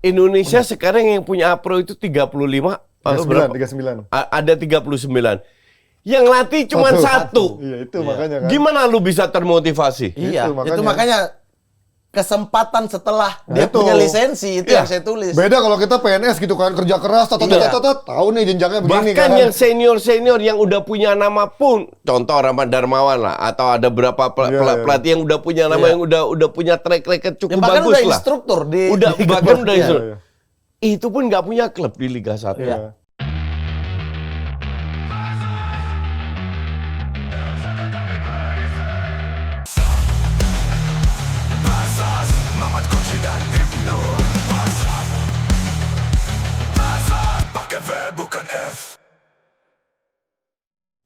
Indonesia sekarang yang punya Pro itu 35 39. Ada 39. Yang latih cuma satu. Iya, itu makanya kan. Gimana lu bisa termotivasi? Iya, itu makanya kesempatan setelah dia punya lisensi itu yang saya tulis. Beda kalau kita PNS gitu kan, kerja keras, tahu nih jenjangnya begini bahkan kan. yang senior yang udah punya nama pun, contoh Rahmat Darmawan lah, atau ada berapa pelatih yang udah punya nama, yang udah punya track record cukup bahkan bagus udah lah. Instruktur di Bahkan udah instruktur. Itu pun nggak punya klub di Liga 1. Iya.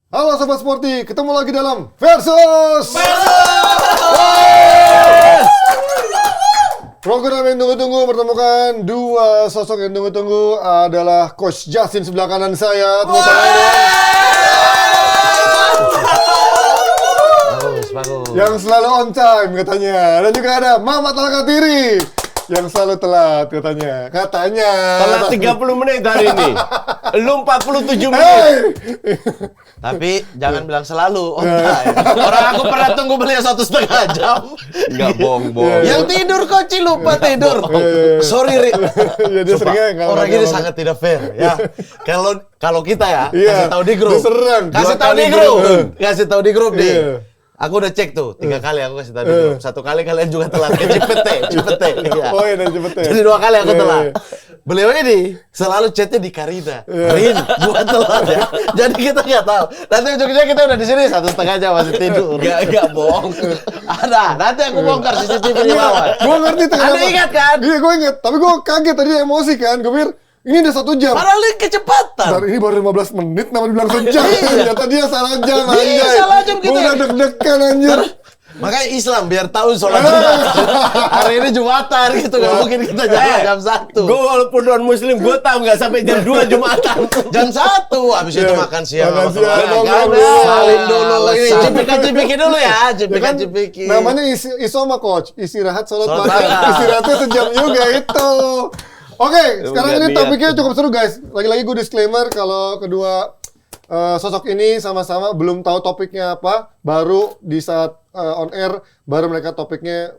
Halo Sobat Sporty, ketemu lagi dalam Versus! Program yang tunggu-tunggu pertemukan dua sosok yang tunggu-tunggu adalah Coach Justin sebelah kanan saya. Bagus. Yang selalu on time katanya. Dan juga ada Mamat Al-Katiri yang selalu telat katanya. Telat 30 menit hari ini. Lu 47 menit. Tapi jangan bilang selalu on time. Orang aku pernah tunggu beliau 1,5 jam. Enggak bohong. Yang tidur Coach lupa tidur. Sorry, Ri. Orang ini sangat tidak fair ya. Kalau kita ya, kasih tahu di grup. Kasih tahu di grup deh. Aku udah cek tuh, 3 kali aku kasih tahu di grup. 1 kali kalian juga telat ke Cipete. Iya. Oh iya, Cipete. Jadi 2 kali aku telat. Beliau ini selalu chatnya di Karina. Rin, gua telat ya. Jadi kita nggak tahu. Nanti ujung-ujungnya kita udah di sini 1,5 jam masih tidur. Enggak bohong. Ada, nanti aku bongkar CCTV di bawah. Gue ngerti tuh. Anda ingat kan? Iya, gue ingat. Tapi gue kaget tadi emosi kan. Gue pikir ini udah 1 jam. Padahal ini kecepatan. Ini baru 15 menit, nama dibilang sejam. Ternyata dia salah jam, anjay. Iya, salah jam kita. Gue udah deg-degan, anjir. Makanya Islam biar tahu sholat Jumat. Hari ini Jumatan gitu, nggak mungkin kita jalan jam 1. Gue walaupun non muslim, gue tahu nggak sampai jam 2 Jumatan. Jam 1, habis itu makan siang. Salim dulu. Ini cipika-cipiki dulu ya, cipika-cipiki. Namanya isoma, Coach. Istirahat, sholat makan. Istirahatnya sejam juga itu. Oke, sekarang ini topiknya cukup seru guys. Lagi-lagi gue disclaimer kalau kedua sosok ini sama-sama belum tahu topiknya apa. Baru di saat on air, baru mereka topiknya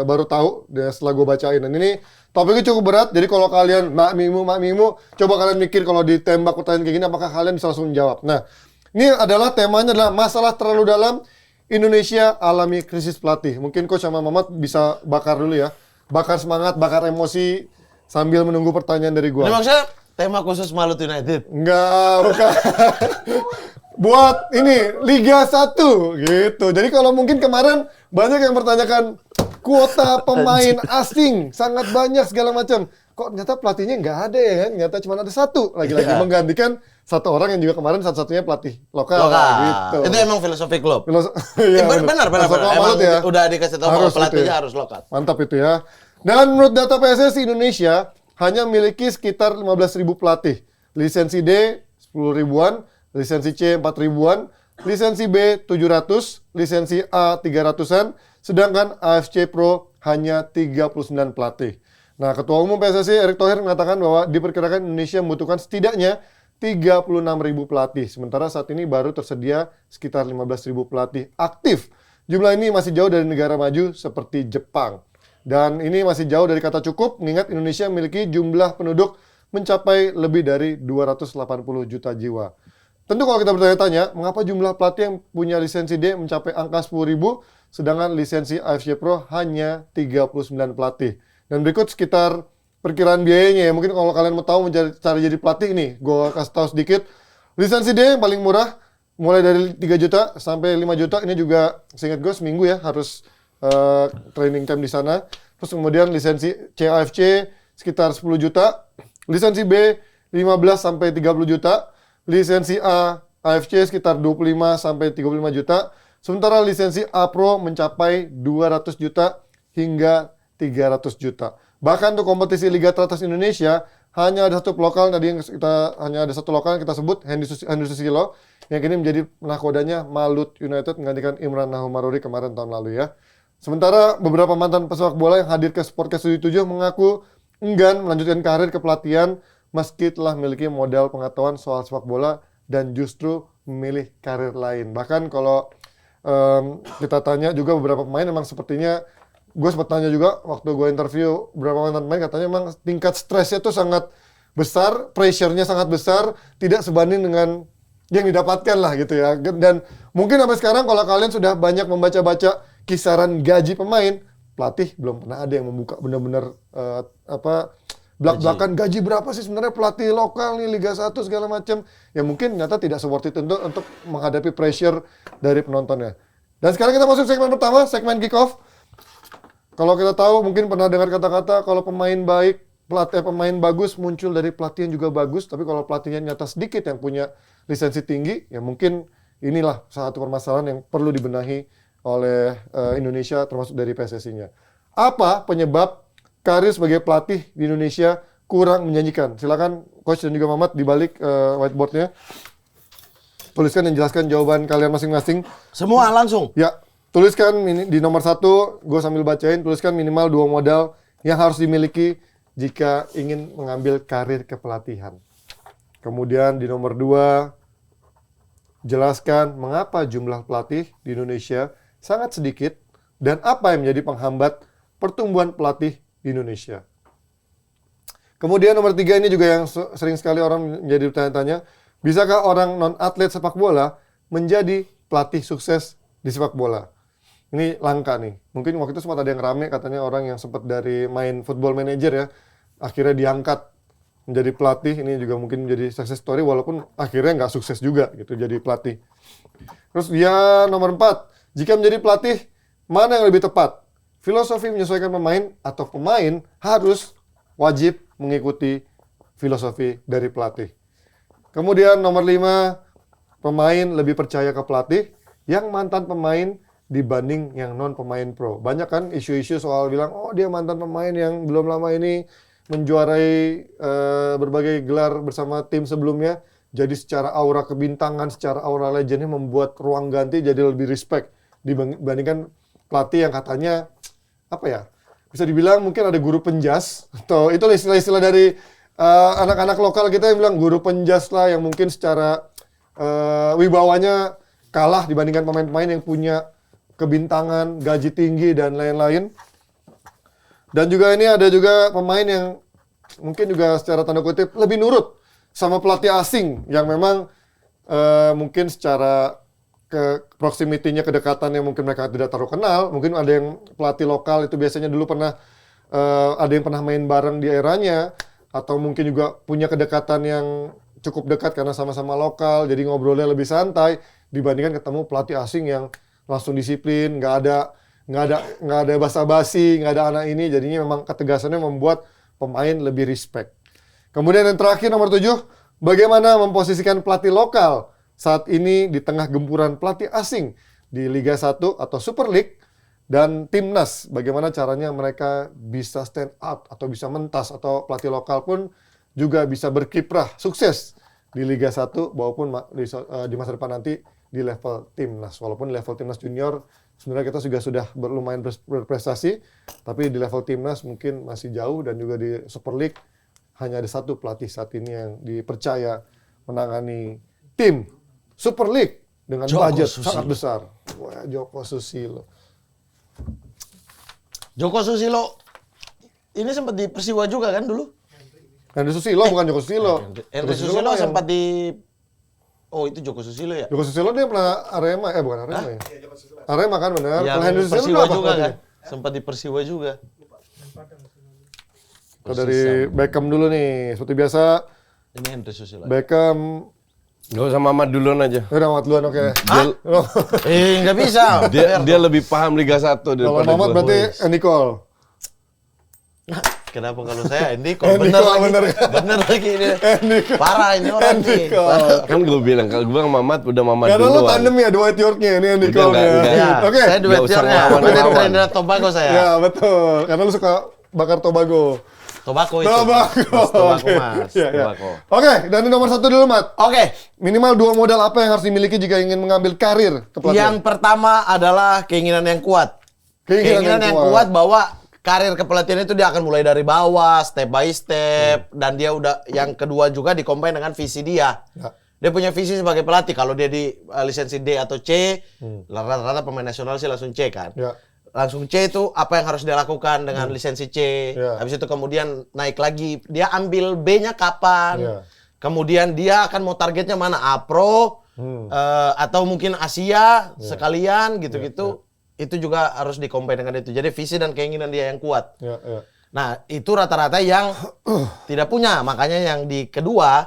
baru tahu setelah gue bacain. Dan ini topiknya cukup berat, jadi kalau kalian makmimu, coba kalian mikir kalau ditembak pertanyaan kayak gini, apakah kalian bisa langsung jawab. Nah, ini adalah temanya adalah masalah terlalu dalam, Indonesia alami krisis pelatih. Mungkin Coach sama Mamat bisa bakar dulu ya. Bakar semangat, bakar emosi, sambil menunggu pertanyaan dari gua. Ini maksudnya tema khusus Malut United? Enggak, bukan. Buat ini, Liga 1 gitu. Jadi kalau mungkin kemarin banyak yang bertanyakan kuota pemain asing sangat banyak segala macam. Kok ternyata pelatihnya nggak ada ya kan? Ternyata cuma ada 1. Lagi-lagi menggantikan 1 orang yang juga kemarin satu-satunya pelatih lokal. Gitu. Itu emang filosofi klub. Iya, benar. Emang ya. Udah dikasih tahu kalau pelatihnya harus lokal. Mantap itu ya. Dan menurut data PSSI Indonesia hanya memiliki sekitar 15.000 pelatih. Lisensi D 10 ribuan, lisensi C 4 ribuan, lisensi B 700, lisensi A 300-an, sedangkan AFC Pro hanya 39 pelatih. Nah, Ketua Umum PSSI Erick Thohir mengatakan bahwa diperkirakan Indonesia membutuhkan setidaknya 36.000 pelatih. Sementara saat ini baru tersedia sekitar 15.000 pelatih aktif. Jumlah ini masih jauh dari negara maju seperti Jepang. Dan ini masih jauh dari kata cukup, mengingat Indonesia memiliki jumlah penduduk mencapai lebih dari 280 juta jiwa. Tentu kalau kita bertanya-tanya, mengapa jumlah pelatih yang punya lisensi D mencapai angka 10.000, sedangkan lisensi AFC Pro hanya 39 pelatih. Dan berikut sekitar perkiraan biayanya ya. Mungkin kalau kalian mau tahu cara jadi pelatih nih, gue kasih tahu sedikit. Lisensi D yang paling murah, mulai dari 3 juta sampai 5 juta. Ini juga, seingat gue, seminggu ya, harus training camp di sana. Terus kemudian lisensi CAFC sekitar 10 juta, lisensi B 15 sampai 30 juta, lisensi A AFC sekitar 25 sampai 35 juta, sementara lisensi A Pro mencapai 200 juta hingga 300 juta. Bahkan untuk kompetisi Liga teratas Indonesia hanya ada satu lokal yang kita sebut Hendy Susilo yang kini menjadi nakodanya Malut United menggantikan Imran Nahumaruri kemarin tahun lalu ya. Sementara beberapa mantan pesepak bola yang hadir ke Sportcast 77 mengaku enggan melanjutkan karir kepelatihan meski telah memiliki modal pengetahuan soal sepak bola dan justru memilih karir lain. Bahkan kalau kita tanya juga beberapa pemain, memang sepertinya gue sempat tanya juga waktu gue interview beberapa mantan pemain, katanya memang tingkat stresnya tuh sangat besar, pressure-nya sangat besar, tidak sebanding dengan yang didapatkan lah gitu ya. Dan mungkin sampai sekarang kalau kalian sudah banyak membaca-baca kisaran gaji pemain, pelatih belum pernah ada yang membuka benar-benar belak-belakan gaji berapa sih sebenarnya pelatih lokal nih Liga 1 segala macam. Ya mungkin ternyata tidak se-worth it untuk menghadapi pressure dari penontonnya. Dan sekarang kita masuk segmen pertama, segmen kick off. Kalau kita tahu mungkin pernah dengar kata-kata kalau pemain baik, pemain bagus muncul dari pelatih yang juga bagus, tapi kalau pelatihnya nyata sedikit yang punya lisensi tinggi, ya mungkin inilah salah satu permasalahan yang perlu dibenahi oleh Indonesia termasuk dari PSSI-nya. Apa penyebab karir sebagai pelatih di Indonesia kurang menjanjikan? Silakan coach dan juga Mamat di balik whiteboard-nya. Tuliskan dan jelaskan jawaban kalian masing-masing. Semua langsung. Ya, tuliskan di nomor 1, gue sambil bacain, tuliskan minimal 2 modal yang harus dimiliki jika ingin mengambil karir kepelatihan. Kemudian di nomor 2, jelaskan mengapa jumlah pelatih di Indonesia sangat sedikit dan apa yang menjadi penghambat pertumbuhan pelatih di Indonesia. Kemudian nomor 3 ini juga yang sering sekali orang menjadi bertanya-tanya, bisakah orang non-atlet sepak bola menjadi pelatih sukses di sepak bola? Ini langka nih. Mungkin waktu itu sempat ada yang rame katanya orang yang sempat dari main football manager ya, akhirnya diangkat menjadi pelatih. Ini juga mungkin menjadi success story walaupun akhirnya nggak sukses juga gitu jadi pelatih. Terus dia nomor 4, jika menjadi pelatih, mana yang lebih tepat? Filosofi menyesuaikan pemain atau pemain harus wajib mengikuti filosofi dari pelatih. Kemudian nomor 5, pemain lebih percaya ke pelatih yang mantan pemain dibanding yang non pemain pro. Banyak kan isu-isu soal bilang, oh dia mantan pemain yang belum lama ini menjuarai berbagai gelar bersama tim sebelumnya. Jadi secara aura kebintangan, secara aura legendnya membuat ruang ganti jadi lebih respect dibandingkan pelatih yang katanya bisa dibilang mungkin ada guru penjas atau itu istilah-istilah dari anak-anak lokal kita yang bilang guru penjas lah, yang mungkin secara wibawanya kalah dibandingkan pemain-pemain yang punya kebintangan, gaji tinggi dan lain-lain. Dan juga ini ada juga pemain yang mungkin juga secara tanda kutip lebih nurut sama pelatih asing yang memang mungkin secara proximity-nya, kedekatannya mungkin mereka tidak terlalu kenal. Mungkin ada yang pelatih lokal itu biasanya dulu pernah ada yang pernah main bareng di eranya, atau mungkin juga punya kedekatan yang cukup dekat karena sama-sama lokal, jadi ngobrolnya lebih santai dibandingkan ketemu pelatih asing yang langsung disiplin, nggak ada basa-basi, nggak ada anak ini. Jadinya memang ketegasannya membuat pemain lebih respect. Kemudian yang terakhir nomor 7, bagaimana memposisikan pelatih lokal saat ini di tengah gempuran pelatih asing di Liga 1 atau Super League dan Timnas. Bagaimana caranya mereka bisa stand out atau bisa mentas, atau pelatih lokal pun juga bisa berkiprah sukses di Liga 1 maupun di masa depan nanti di level Timnas. Walaupun level Timnas Junior sebenarnya kita juga sudah lumayan berprestasi, tapi di level Timnas mungkin masih jauh, dan juga di Super League hanya ada 1 pelatih saat ini yang dipercaya menangani tim Super League dengan budget sangat besar. Wah, Joko Susilo. Joko Susilo ini sempat di Persiwa juga kan dulu? Henry Susilo bukan Joko Susilo. Henry Susilo sempat di... Oh, itu Joko Susilo ya? Joko Susilo dia pernah Arema, bukan Arema ya? Arema kan benar. Yang Henry Susilo Persiwa apa juga tadi? kan? Sempat di Persiwa juga. Kita dari Beckham dulu nih. Seperti biasa, Ini Henry Susilo. Beckham. Gak usah Mamat duluan aja. Udah Mamat duluan, oke. Nggak bisa. Dia lebih paham Liga 1 Kalau daripada Mamat gua. berarti Andy Cole. Kenapa kalau saya Andy Cole? Andy Bener Cole, lagi. bener. Bener lagi ini. Andy Cole. Parah ini orang Andy nih. Cole. Kan gue bilang, kalau gue Mamat udah Mamat Karena lo duluan. tandem ya, Dwight Yorknya, ini Andy Udah, Cole-nya. enggak. Ya, Oke. saya Nggak usah duetnya. ngelawan-ngelawan. Ikutin Trinidad Tobago saya. Ya, betul. Karena lu suka bakar Tobago. Tobacco itu. Tobago. Tobacco, Oke. Mas. Ya, ya. Tobacco. Oke, dan ini nomor 1 dulu, Mat. Oke. Minimal 2 modal apa yang harus dimiliki jika ingin mengambil karir kepelatihan? Yang pertama adalah keinginan yang kuat. Keinginan yang kuat bahwa karir kepelatihan itu dia akan mulai dari bawah, step by step, dan dia udah yang kedua juga dikombin dengan visi dia. Ya. Dia punya visi sebagai pelatih. Kalau dia di lisensi D atau C, rata-rata pemain nasional sih langsung C kan. Ya. Langsung C itu apa yang harus dia lakukan dengan lisensi C. Ya. Habis itu kemudian naik lagi, dia ambil B-nya kapan. Ya. Kemudian dia akan mau targetnya mana? A-Pro atau mungkin Asia sekalian gitu-gitu. Itu juga harus dikombin dengan itu. Jadi visi dan keinginan dia yang kuat. Ya, ya. Nah, itu rata-rata yang tidak punya. Makanya yang di kedua,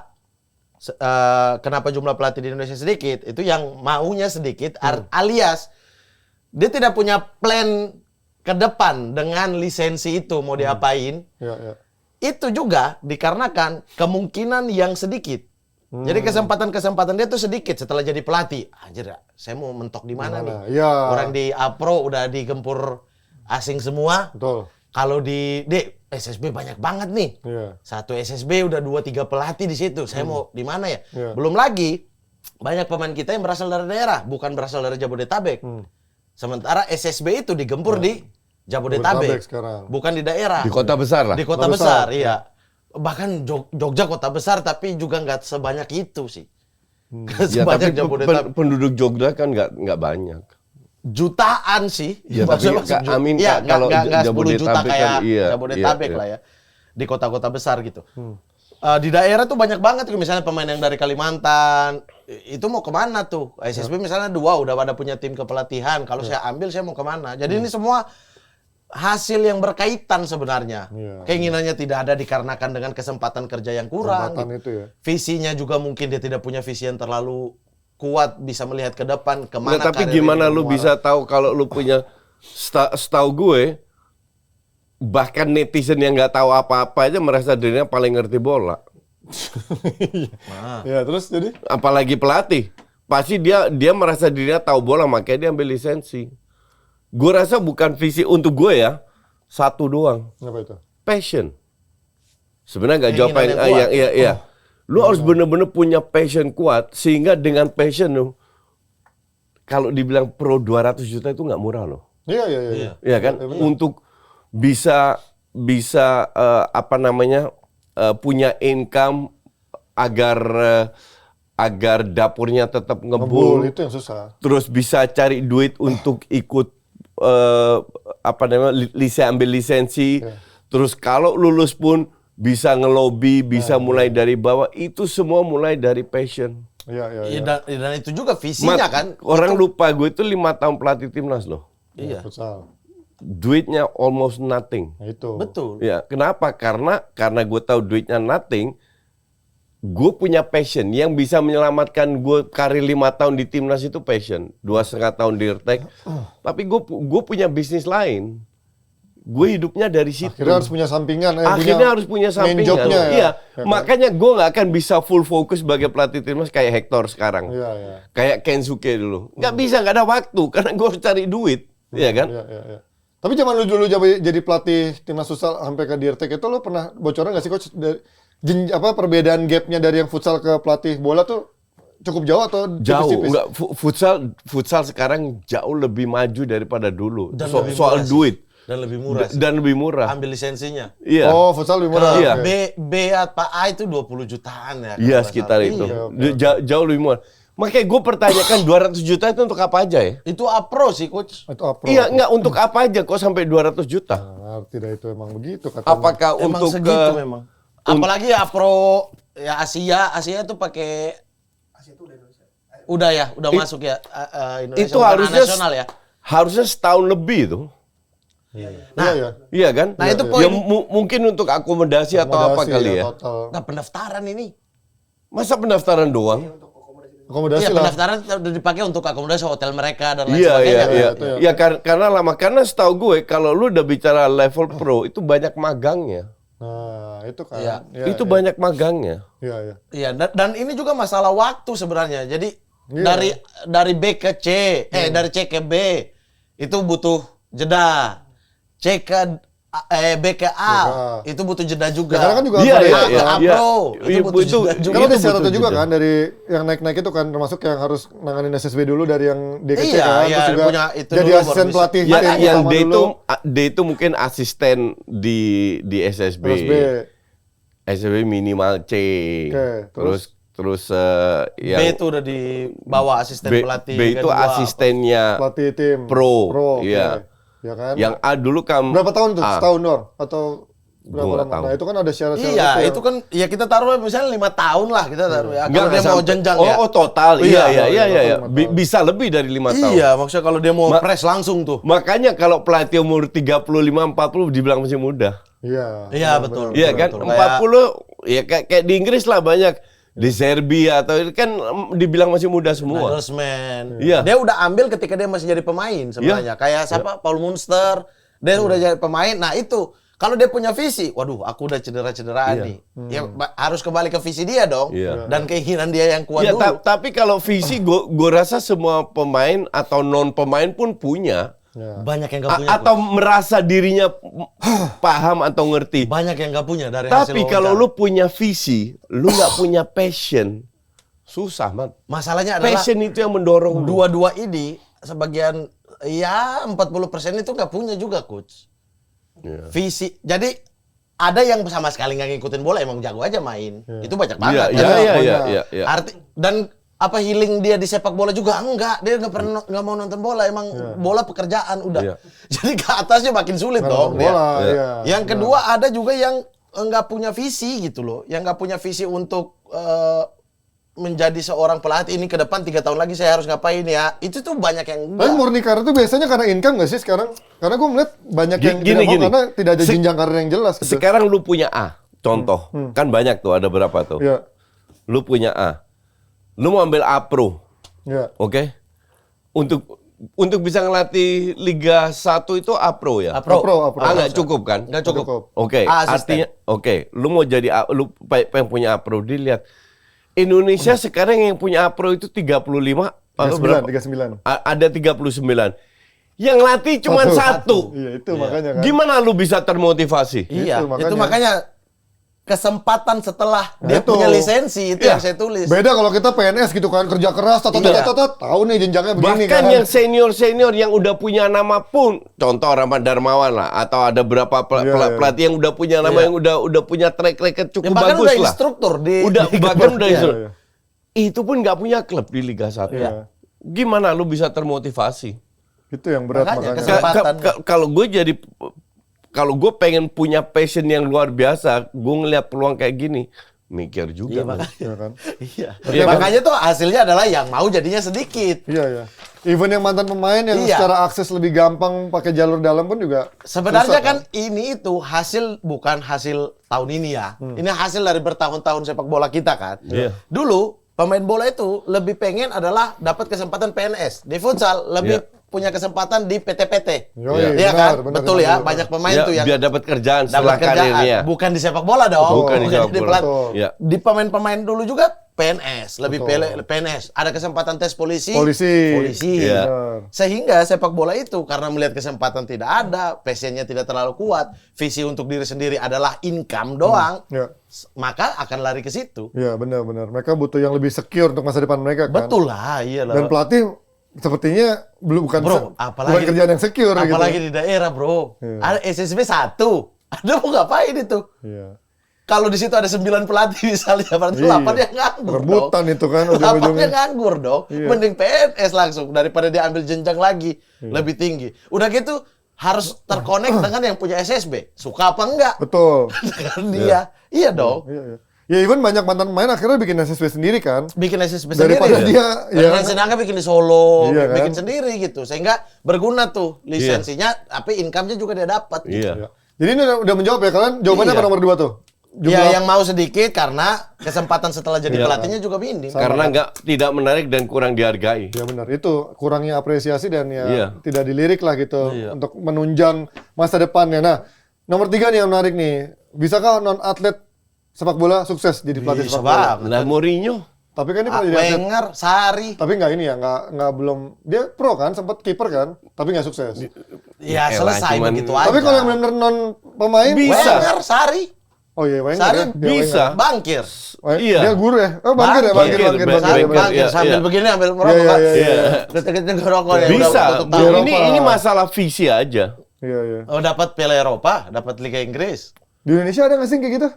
kenapa jumlah pelatih di Indonesia sedikit, itu yang maunya sedikit, alias dia tidak punya plan ke depan dengan lisensi itu mau diapain. Ya, ya. Itu juga dikarenakan kemungkinan yang sedikit. Jadi kesempatan-kesempatan dia tuh sedikit setelah jadi pelatih. Anjir, saya mau mentok di mana nih? Ya. Orang di A-Pro udah digempur asing semua. Betul. Kalau di SSB banyak banget nih. Iya. Satu SSB udah 2-3 pelatih di situ. Saya mau di mana ya? Iya. Belum lagi banyak pemain kita yang berasal dari daerah, bukan berasal dari Jabodetabek. Sementara SSB itu digempur di Jabodetabek Jabodetabek, sekarang. bukan di daerah. Di kota besar lah. Di kota Kota besar, besar, iya. Bahkan Jogja kota besar, tapi juga nggak sebanyak itu sih. Ya, tapi Sebanyak Jabodetabek. penduduk Jogja kan nggak banyak. Jutaan sih. Ya, tapi Maksudnya amin, iya, kalau nggak 10 juta Jabodetabek kayak kan, iya, Jabodetabek iya. lah ya. Di kota-kota besar gitu. Di daerah tuh banyak banget tuh, misalnya pemain yang dari Kalimantan, itu mau kemana tuh? SSB misalnya 2 udah pada punya tim kepelatihan. Kalau saya ambil, saya mau kemana? Jadi ini semua hasil yang berkaitan sebenarnya. Iya. Keinginannya tidak ada dikarenakan dengan kesempatan kerja yang kurang. Kesempatan itu ya. Visinya juga mungkin dia tidak punya visi yang terlalu kuat, bisa melihat ke depan kemana. Nah, tapi karir gimana ini lu bermuara. bisa tahu kalau lu punya setahu gue bahkan netizen yang nggak tahu apa-apa aja merasa dirinya paling ngerti bola. Ya, terus jadi Apalagi pelatih. Pasti dia merasa dirinya tahu bola makanya dia ambil lisensi. Gue rasa bukan visi untuk gue ya. Satu doang. apa itu? Passion. Sebenarnya nggak jawab Keinginan yang yang kuat. iya. Lu harus bener-bener punya passion kuat sehingga dengan passion lu kalau dibilang pro 200 juta itu nggak murah loh. Iya. Iya kan? Untuk bisa punya income agar dapurnya tetap Ngebul ngebul, itu yang susah. terus bisa cari duit untuk ikut ambil lisensi, terus kalau lulus pun bisa ngelobi, bisa mulai dari bawah, itu semua mulai dari passion. Iya. Iya, dan itu juga visinya kan. Orang lupa gue itu 5 tahun pelatih timnas loh. Iya. Futsal. Duitnya almost nothing. Nah, itu. Betul. Ya, kenapa? Karena gue tahu duitnya nothing. Gue punya passion yang bisa menyelamatkan gue karir 5 tahun di timnas itu passion. 2,5 tahun di Irtek. Tapi gue punya bisnis lain. Gue hidupnya dari situ. Akhirnya harus punya sampingan. Akhirnya harus punya main sampingan. jobnya ya. Iya. Ya kan? Makanya gue nggak akan bisa full fokus sebagai pelatih timnas kayak Hector sekarang. Iya. Kayak Kensuke dulu. Nggak bisa, nggak ada waktu karena gue harus cari duit. Iya kan? Iya. Tapi zaman lu dulu jadi pelatih timnas futsal sampai ke Dirtek itu lu pernah bocoran nggak sih coach perbedaan gapnya dari yang futsal ke pelatih bola tuh cukup jauh atau Jauh, tipis-tipis? enggak, futsal sekarang jauh lebih maju daripada dulu. Dan lebih Soal murah sih. duit. Dan lebih murah sih. Dan lebih murah. Ambil lisensinya. Iya. Oh, futsal lebih murah. Iya. Oke. B apa A itu 20 jutaan ya. kalau Iya, nggak sekitar salah. itu. Iya. Jauh lebih murah. Makanya gue pertanyakan 200 juta itu untuk apa aja ya? Itu A-Pro sih coach. Itu apa? Iya, enggak untuk apa aja kok sampai 200 juta? Ngerti dah itu emang begitu katanya. Apakah Emang untuk segitu memang. Apalagi A-Pro ya Asia tuh pakai udah ya, udah masuk ya Indonesia itu bukan harusnya nasional ya. harusnya setahun lebih tuh. Nah, iya. Iya kan? Nah, itu Ya, poin. mungkin untuk akomodasi atau apa Akomodasi kali ya. Total. Nah, pendaftaran ini. Masa pendaftaran doang? Akomodasi Iya, lah. pendaftaran udah dipakai untuk akomodasi hotel mereka dan lain Iya, sebagainya. iya. itu ya. Ya karena lama. Karena setahu gue kalau lu udah bicara level pro itu banyak magangnya. Nah, itu kan. Iya. Itu banyak magangnya. Iya. Iya, dan ini juga masalah waktu sebenarnya. Jadi Iya. dari B ke C, dari C ke B itu butuh jeda. C ke BKA itu butuh jeda juga. Ya, karena kan juga Iya, harus iya, ada- iya. APRO Iya, itu butuh itu- jeda juga. Karena ada Itu syaratnya butuh juga jeda. kan dari yang naik-naik itu kan termasuk yang harus nanganin SSB dulu dari yang D ke C Iya, kan. iya, Terus juga punya itu jadi dulu baru asisten bisa. pelatih Ya, tim yang utama D dulu. itu mungkin asisten di SSB. SSB. SSB minimal C. Oke, Terus B yang itu udah di bawah asisten pelatih. B itu kedua. asistennya Pelatih tim Pro, oke. iya. Ya kan? yang A dulu Berapa tahun tuh? A. Setahun doang atau berapa Gua nggak lama? tahu. Nah, itu kan ada syarat-syarat Iya, yang- itu kan ya kita taruh misalnya 5 tahun lah kita taruh ya. Kalau Nggak dia mau sampai- jenjang oh, ya. Oh total, Iya, iya. total 5 tahun. Bisa lebih dari 5 tahun. Iya, maksudnya kalau dia mau Ma- press langsung tuh. Makanya kalau pelatih umur 35-40 dibilang masih muda. Iya. Iya, betul. Iya kan? betul. 40 ya kayak di Inggris lah banyak. Di Serbia atau itu kan dibilang masih muda semua. Nagelsmann. Iya. Dia udah ambil ketika dia masih jadi pemain sebenarnya. Kayak siapa? Paul Munster. Dia udah jadi pemain. Nah, itu kalau dia punya visi, waduh, aku udah cedera-cederaan Iya. nih. Ya harus kembali ke visi dia dong. Iya. Dan keinginan dia yang kuat Ya, dulu. tapi kalau visi gue rasa semua pemain atau non pemain pun punya. Ya. Banyak yang gak punya. Atau merasa dirinya paham atau ngerti. Banyak yang gak punya dari hasil Tapi kalau wawancara. lu punya visi, lu nggak punya passion, susah man. Masalahnya adalah Passion itu yang mendorong lu. dua-dua ini sebagian ya 40% itu nggak punya juga coach. Iya. Visi. Jadi ada yang sama sekali nggak ngikutin bola emang jago aja main. Itu banyak banget. Iya, kan? iya. Arti dan apa healing dia di sepak bola juga enggak. Dia nggak pernah nggak mau nonton bola. Emang bola pekerjaan udah. Iya. Jadi ke atasnya makin sulit Nggak dong. nonton bola, Iya. iya. Yang kedua ada juga yang nggak punya visi gitu loh. Yang nggak punya visi untuk menjadi seorang pelatih ini ke depan 3 tahun lagi saya harus ngapain ya. Itu tuh banyak yang Tapi enggak. murni karir itu biasanya karena income nggak sih sekarang? Karena gue melihat banyak yang tidak mau karena tidak ada jenjang karir yang jelas. Gitu. Sekarang lu punya A, contoh. Kan banyak tuh, ada berapa tuh. Iya, Lu punya A. Lu mau ambil A Pro, iya. oke? Untuk bisa ngelatih Liga 1 itu A Pro ya? Pro. Nggak cukup kan? Nggak cukup. Oke, A asisten. artinya lu mau jadi lu pengen punya A Pro, dilihat. Indonesia sekarang yang punya A Pro itu 35 atau 39, berapa? 39. Ada 39. Yang latih cuma satu. Iya, itu makanya kan. Gimana lu bisa termotivasi? Iya, Itu itu makanya. makanya kesempatan setelah dia itu. punya lisensi itu Iya. yang saya tulis. Beda kalau kita PNS gitu kan, kerja keras, Iya. tahu nih jenjangnya begini Bahkan kan. yang senior-senior yang udah punya nama pun, contoh Rahmat Darmawan lah, atau ada berapa Iya. pelatih yang udah punya nama, Iya. yang udah punya track record Ya, cukup bahkan bagus udah lah. instruktur di Udah bahkan udah Iya. instruktur. Itu pun nggak punya klub di Liga 1. Iya. Gimana lu bisa termotivasi? Itu yang berat Makanya, makanya. kesempatan. Kalau gue pengen punya passion yang luar biasa, gue ngeliat peluang kayak gini, mikir juga. Iya, Man. makanya. Iya kan? Iya. Iya, Makanya tuh hasilnya adalah yang mau jadinya sedikit. Iya, iya. Even yang mantan pemain yang Iya. secara akses lebih gampang pakai jalur dalam pun juga Sebenarnya susah, kan ini itu hasil bukan hasil tahun ini ya. Ini hasil dari bertahun-tahun sepak bola kita kan. Iya. Dulu pemain bola itu lebih pengen adalah dapat kesempatan PNS. Di futsal lebih Iya. punya kesempatan di PT-PT. Yoi, Iya benar, kan? benar, Betul benar, ya, benar. banyak pemain Ya, tuh yang biar dapat kerjaan setelah dapat kerjaan, karirnya. bukan di sepak bola dong. Bukan di sepak jadi bola. pelat- Betul. Ya. Di pemain-pemain dulu juga PNS, lebih Betul. PNS. Ada kesempatan tes polisi. Polisi. Iya. Benar. Sehingga sepak bola itu karena melihat kesempatan tidak ada, passionnya tidak terlalu kuat, visi untuk diri sendiri adalah income doang, Ya. maka akan lari ke situ. Iya, benar-benar. Mereka butuh yang lebih secure untuk masa depan mereka kan. Betul lah, iya lah. Dan pelatih sepertinya belum bukan Bro, bukan kerjaan yang secure apalagi gitu. di daerah, bro. Iya. Ada SSB 1. Ada mau ngapain itu? Iya. Kalau di situ ada 9 pelatih misalnya, berarti Iya. 8 yang nganggur. Rebutan dong. itu kan 8 ujung-ujungnya. yang nganggur dong. Iya. Mending PNS langsung daripada dia ambil jenjang lagi lebih tinggi. Udah gitu harus terkonek dengan yang punya SSB. Suka apa enggak? Betul. Dengan dia. Iya dong. Iya, iya. Ya even banyak mantan pemain akhirnya bikin SSB sendiri kan. Bikin SSB sendiri. Daripada dia Dengan Sinangga bikin di Solo, Iya, kan? bikin sendiri gitu. Sehingga berguna tuh lisensinya, tapi income-nya juga dia dapat. Gitu. Iya. Ya. Jadi ini udah menjawab ya kalian. Jawabannya Iya. apa nomor 2 tuh? Ya yang mau sedikit karena kesempatan setelah jadi Iya. pelatihnya juga minim. Karena tidak menarik dan kurang dihargai. Ya benar, itu kurangnya apresiasi dan ya Iya. tidak dilirik lah gitu Iya. untuk menunjang masa depannya. Nah, nomor 3 nih yang menarik nih. Bisakah non atlet sepak bola sukses jadi pelatih Bisa sepak bola? banget. Nah, Mourinho. Tapi kan ini pernah jadi atlet. Wenger, Sarri. Tapi nggak ini ya, nggak belum dia pro kan, sempat kiper kan, tapi nggak sukses. Ya Elah, selesai cuman- begitu aja. Tapi kalau yang benar-benar non pemain, Bisa. Wenger, Sarri, oh iya Wenger Sarri ya. Dia bisa. bangkir. Wenger. Iya. Dia guru ya? Oh bangkir ya, bangkir. Bangkir, Sarri Wenger, bangkir iya, sambil iya. begini ambil merokok Iya, kan. iya, iya. Ketik-ketik ngerokok ya. Bisa. udah tutup Di tahun. Eropa. Ini masalah visi aja. Iya, iya. Oh dapat Piala Eropa, dapat Liga Inggris. Di Indonesia ada nggak sih kayak gitu?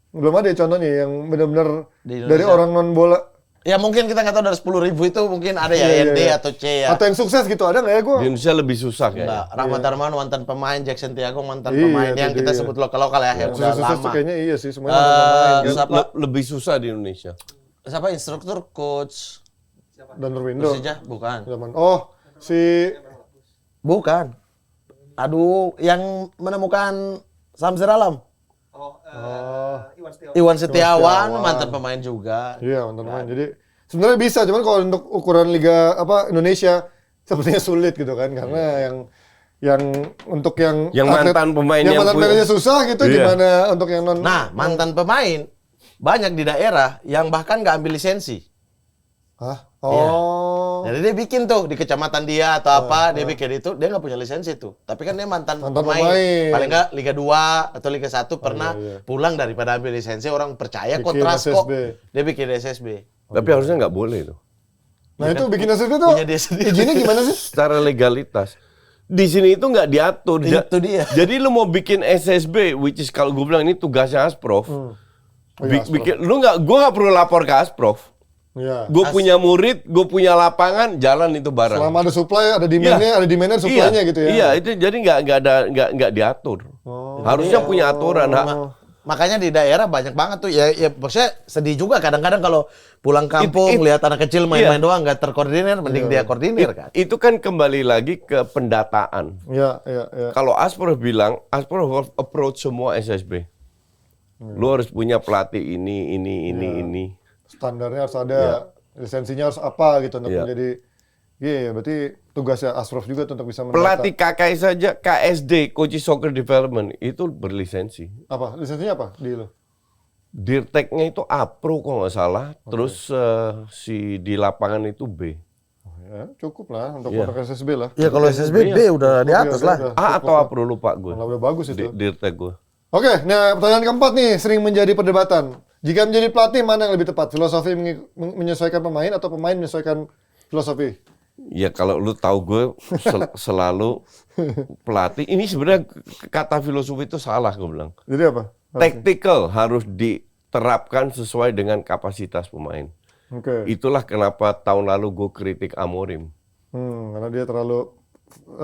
Belum ada ya contohnya yang benar-benar Di Indonesia. dari orang non bola. Ya mungkin kita nggak tahu dari 10.000 itu mungkin ada ya Iya, iya, ND iya. atau C ya. Atau yang sukses gitu ada nggak ya gue? Di Indonesia lebih susah Enggak, kayaknya. Rahmat Darmawan mantan pemain, Jackson Tiago mantan Iya, pemain itu yang kita dia. sebut lokal-lokal ya, yang udah Sukses-sukses tuh lama. kayaknya iya sih semuanya mantan pemain kan. siapa? Lebih susah di Indonesia. Siapa instruktur coach Dan Nurwindo. Persija? Bukan. Zaman. Oh, si Bukan. Aduh, yang menemukan Samsir Alam. Iwan Setiawan mantan pemain juga. iya mantan pemain. Jadi sebenarnya bisa, cuman kalau untuk ukuran liga apa Indonesia sepertinya sulit gitu kan karena yang untuk yang Yang atlet- mantan pemain yang yang mantan punya- pemainnya susah gitu Iya. gimana untuk yang non. Nah, mantan pemain banyak di daerah yang bahkan nggak ambil lisensi. Hah? Iya. Oh. Jadi dia bikin tuh di kecamatan dia atau apa, dia bikin itu, dia nggak punya lisensi tuh. Tapi kan dia mantan pemain. Paling nggak Liga 2 atau Liga 1 pernah iya. pulang daripada ambil lisensi, orang percaya kok Bikin trust kok. SSB. Dia bikin SSB. Tapi harusnya nggak boleh tuh. Nah itu bikin SSB tuh Punya dia sendiri. izinnya gimana sih? Secara legalitas. Di sini itu nggak diatur. Itu dia. Jadi lu mau bikin SSB, which is kalau gue bilang ini tugasnya Asprof. Oh, iya, Asprof. Gue nggak perlu lapor ke Asprof. Iya. Gue punya murid, gue punya lapangan, jalan itu bareng. Selama ada supply, ada demand-nya, ada demand supply-nya gitu ya. Iya, itu jadi nggak diatur. Oh. Harusnya punya aturan. Makanya di daerah banyak banget tuh ya maksudnya sedih juga kadang-kadang kalau pulang kampung lihat anak kecil main-main doang nggak terkoordinir, mending dia koordinir kan. Itu kan kembali lagi ke pendataan. Iya, iya, iya. Kalau Asprof bilang, Asprof approach semua SSB. Lu harus punya pelatih ini. Standarnya harus ada, lisensinya harus apa gitu untuk Iya. menjadi. Iya, berarti tugasnya Asprof juga tuh untuk bisa Pelatih KKI saja, KSD, Coaching Soccer Development, itu berlisensi. apa? Lisensinya apa di lo? Dirteknya itu Apro kalau nggak salah, terus di lapangan itu B. Oh, ya, cukup lah untuk Iya. produk SSB lah. Ya kalau SSB B udah di atas lah. A atau Apro lupa gue. Kalau udah bagus itu. Dirtek gue. Oke, nah pertanyaan keempat nih sering menjadi perdebatan. Jika menjadi pelatih mana yang lebih tepat? Filosofi menyesuaikan pemain atau pemain menyesuaikan filosofi? Ya kalau lu tahu gue selalu pelatih. Ini sebenarnya kata filosofi itu salah gue bilang. Jadi apa? Tactical harus diterapkan sesuai dengan kapasitas pemain. Oke. Itulah kenapa tahun lalu gue kritik Amorim. Karena dia terlalu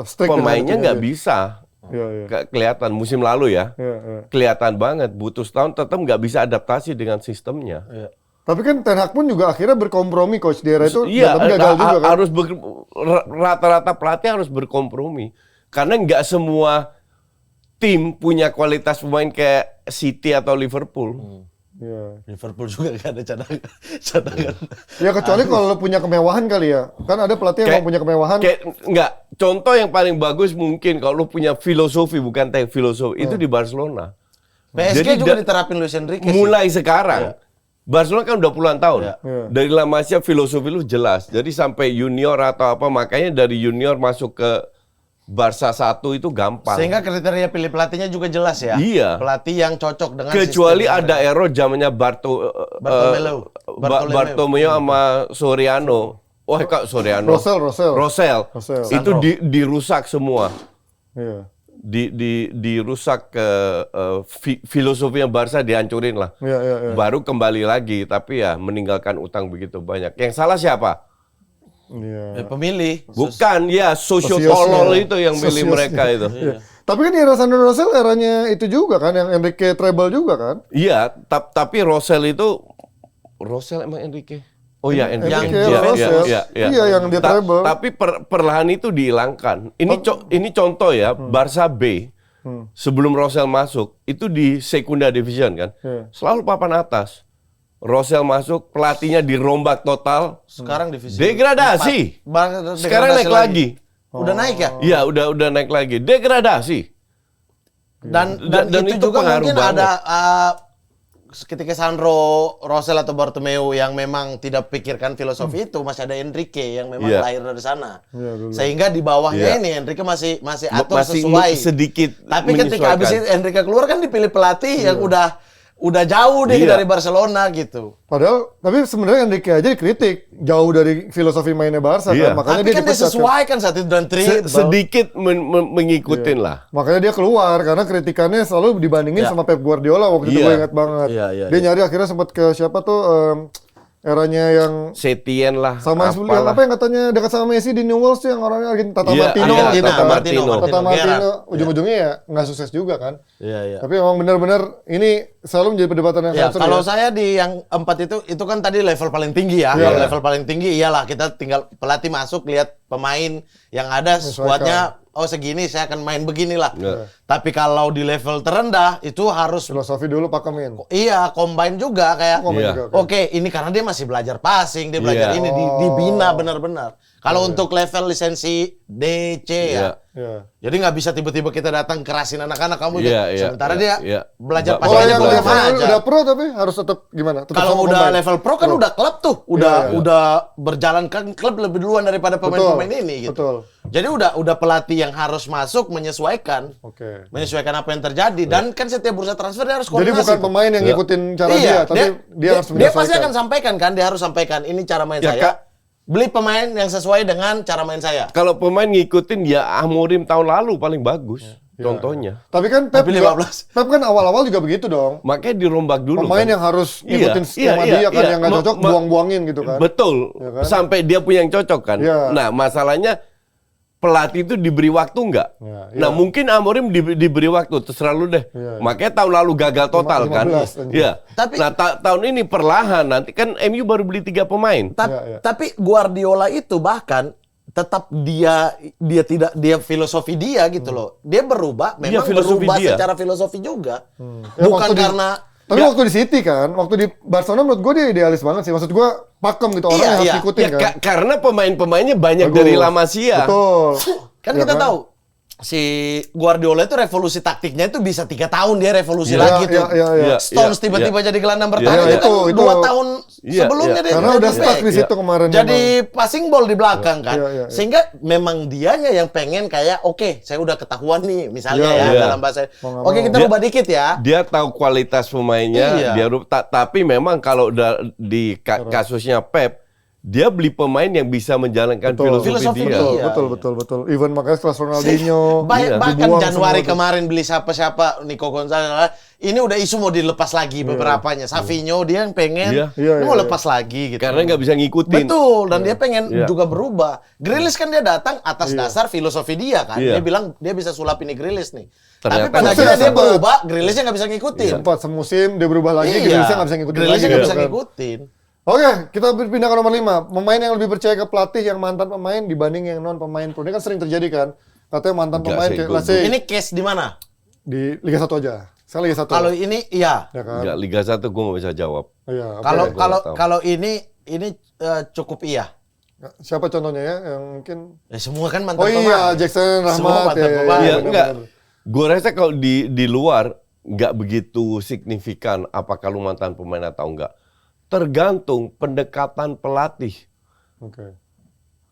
strict. Pemainnya nggak bisa. Iya, iya. Kelihatan musim lalu ya. Iya, iya. Kelihatan banget. Butuh setahun tetap nggak bisa adaptasi dengan sistemnya. Tapi kan Ten Hag pun juga akhirnya berkompromi coach di era itu, Iya, tapi gagal juga kan. harus rata-rata pelatih harus berkompromi. Karena nggak semua tim punya kualitas pemain kayak City atau Liverpool. Iya. Liverpool juga gak ada cadangan. Ya kecuali kalau lo punya kemewahan kali ya. Kan ada pelatih yang mau punya kemewahan. Kayak nggak. Contoh yang paling bagus mungkin kalau lu punya filosofi bukan filosofi itu di Barcelona. PSG Jadi juga diterapin Luis Enrique sih. Mulai sekarang. Barcelona kan udah puluhan tahun. Iya. Iya. Dari La Masia filosofi lu jelas. Jadi sampai junior atau apa makanya dari junior masuk ke Barca 1 itu gampang. Sehingga kriteria pilih pelatihnya juga jelas ya. Iya. Pelatih yang cocok dengan Kecuali sistem ada error zamannya Bartomeu sama Soriano. Wah, kak Soriano. Rosell. Itu dirusak semua. Iya. Dirusak ke filosofinya Barca dihancurin lah. Iya, iya, iya. Baru kembali lagi tapi ya meninggalkan utang begitu banyak. Yang salah siapa? Iya. pemilih. Bukan ya sosio Sosiosnya. tolol itu yang milih Sosiosnya. mereka itu. Iya. Tapi kan era Sandro Rosell eranya itu juga kan, yang Enrique Treble juga kan? Iya, tapi Rosell emang Enrique. Oh iya, Enrique. Enrique Iya, Rosell. iya. Iya, yang dia treble. Tapi perlahan itu dihilangkan. Ini contoh ya, Barca B sebelum Rosell masuk itu di Sekunda Division kan, Iya. selalu papan atas. Rosell masuk, pelatihnya dirombak total, Sekarang divisi degradasi. 4. Sekarang naik lagi. Udah naik ya? Iya, udah naik lagi, degradasi. Dan Dan itu itu juga pengaruh mungkin banget. ada ketika Sandro, Rosell atau Bartomeu yang memang tidak pikirkan filosofi itu, masih ada Enrique yang memang lahir dari sana. Dulu. Sehingga di bawahnya ini Enrique masih atur sesuai. Sedikit Tapi ketika habis itu Enrique keluar kan dipilih pelatih yang udah jauh deh dari Barcelona gitu. Padahal, tapi sebenarnya Enrique aja dikritik jauh dari filosofi mainnya Barca kan, makanya Tapi dia kan dipecat. disesuaikan saat itu dan sedikit mengikutin lah. Makanya dia keluar karena kritikannya selalu dibandingin sama Pep Guardiola waktu itu, gue ingat banget. Dia nyari akhirnya sempat ke siapa tuh eranya yang Setien lah. sama yang apa yang katanya dekat sama Messi di Newell's tuh yang orangnya Tata Martino. Tata Martino. Ujung-ujungnya ya nggak sukses juga kan. Iya. Tapi emang benar-benar ini selalu menjadi perdebatan yang sangat seru. Kalau saya di yang 4 itu kan tadi level paling tinggi ya. Level paling tinggi iyalah kita tinggal pelatih masuk lihat pemain yang ada skuadnya. Oh segini saya akan main beginilah. Tapi kalau di level terendah itu harus filosofi dulu pakemin. Iya, combine juga kayak. Oke, ini karena dia masih belajar passing, dia belajar ini dibina benar-benar. Kalau untuk level lisensi DC ya. Jadi nggak bisa tiba-tiba kita datang kerasin anak-anak kamu sementara dia belajar passing yang boleh level aja. udah pro tapi harus tetap gimana? Kalau udah level pro kan udah klub tuh, udah berjalan kan klub lebih duluan daripada pemain-pemain ini gitu. Betul. Jadi udah pelatih yang harus masuk menyesuaikan. Menyesuaikan apa yang terjadi dan kan setiap bursa transfer dia harus koordinasi. Jadi bukan pemain yang ngikutin cara dia, tapi dia harus menyesuaikan. Dia pasti akan sampaikan kan, dia harus sampaikan ini cara main saya. Beli pemain yang sesuai dengan cara main saya. Kalau pemain ngikutin ya Amorim tahun lalu paling bagus. Contohnya. Tapi kan Pep kan awal-awal juga begitu dong. Makanya dirombak dulu. Pemain yang harus ngikutin skema dia kan, yang nggak cocok buang-buangin gitu kan. Betul. Kan? Sampai dia punya yang cocok kan. Nah masalahnya pelatih itu diberi waktu nggak? Nah mungkin Amorim diberi waktu, terserah lu deh. Makanya tahun lalu gagal total 15, kan. Tapi tahun ini perlahan nanti kan MU baru beli 3 pemain. Tapi Guardiola itu bahkan tetap dia filosofi dia gitu loh. Dia berubah, memang berubah secara filosofi juga. Bukan karena tapi waktu di City kan, waktu di Barcelona menurut gue dia idealis banget sih. Maksud gue pakem gitu, orang yang harus ikutin kan. Karena pemain-pemainnya banyak dari La Masia. Betul. Kan kita tahu si Guardiola itu revolusi taktiknya itu bisa 3 tahun dia revolusi lagi tuh. Stones tiba-tiba jadi gelandang bertahan itu 2 tahun sebelumnya dia karena udah stuck di situ kemarin. Jadi passing ball di belakang kan. Sehingga memang dianya yang pengen kayak oke, saya udah ketahuan nih misalnya dalam bahasa. Oke, kita rubah dikit ya. Dia tahu kualitas pemainnya, dia tapi memang kalau udah di kasusnya Pep dia beli pemain yang bisa menjalankan filosofi dia. Betul. Even makanya kelas Ronaldinho. Bahkan Januari kemarin beli siapa Nico Gonzalez. Ini udah isu mau dilepas lagi beberapanya. Savinho dia yang pengen mau lepas lagi gitu. Karena nggak bisa ngikutin. Betul, dan dia pengen juga berubah. Grealish kan dia datang atas dasar filosofi dia kan. Dia bilang dia bisa sulap ini Grealish nih. Tapi pada akhirnya dia berubah, Grealishnya nggak bisa ngikutin. Sempat semusim dia berubah lagi, Grealishnya nggak bisa ngikutin. Grealishnya nggak bisa ngikutin. Oke, kita pindah ke nomor 5. Pemain yang lebih percaya ke pelatih yang mantan pemain dibanding yang non pemain pro. Ini kan sering terjadi kan. Katanya mantan pemain kayak ini case di mana? Di Liga 1 aja. Saya Liga 1. Kalau ini iya. Ya kan? Enggak, Liga 1 gue nggak bisa jawab. Kalau ini cukup iya. Siapa contohnya ya yang mungkin semua kan mantan pemain. Oh iya, Jackson Rahmat ya. Enggak. Gue rasa kalau di luar nggak begitu signifikan apakah lu mantan pemain atau enggak. Tergantung pendekatan pelatih.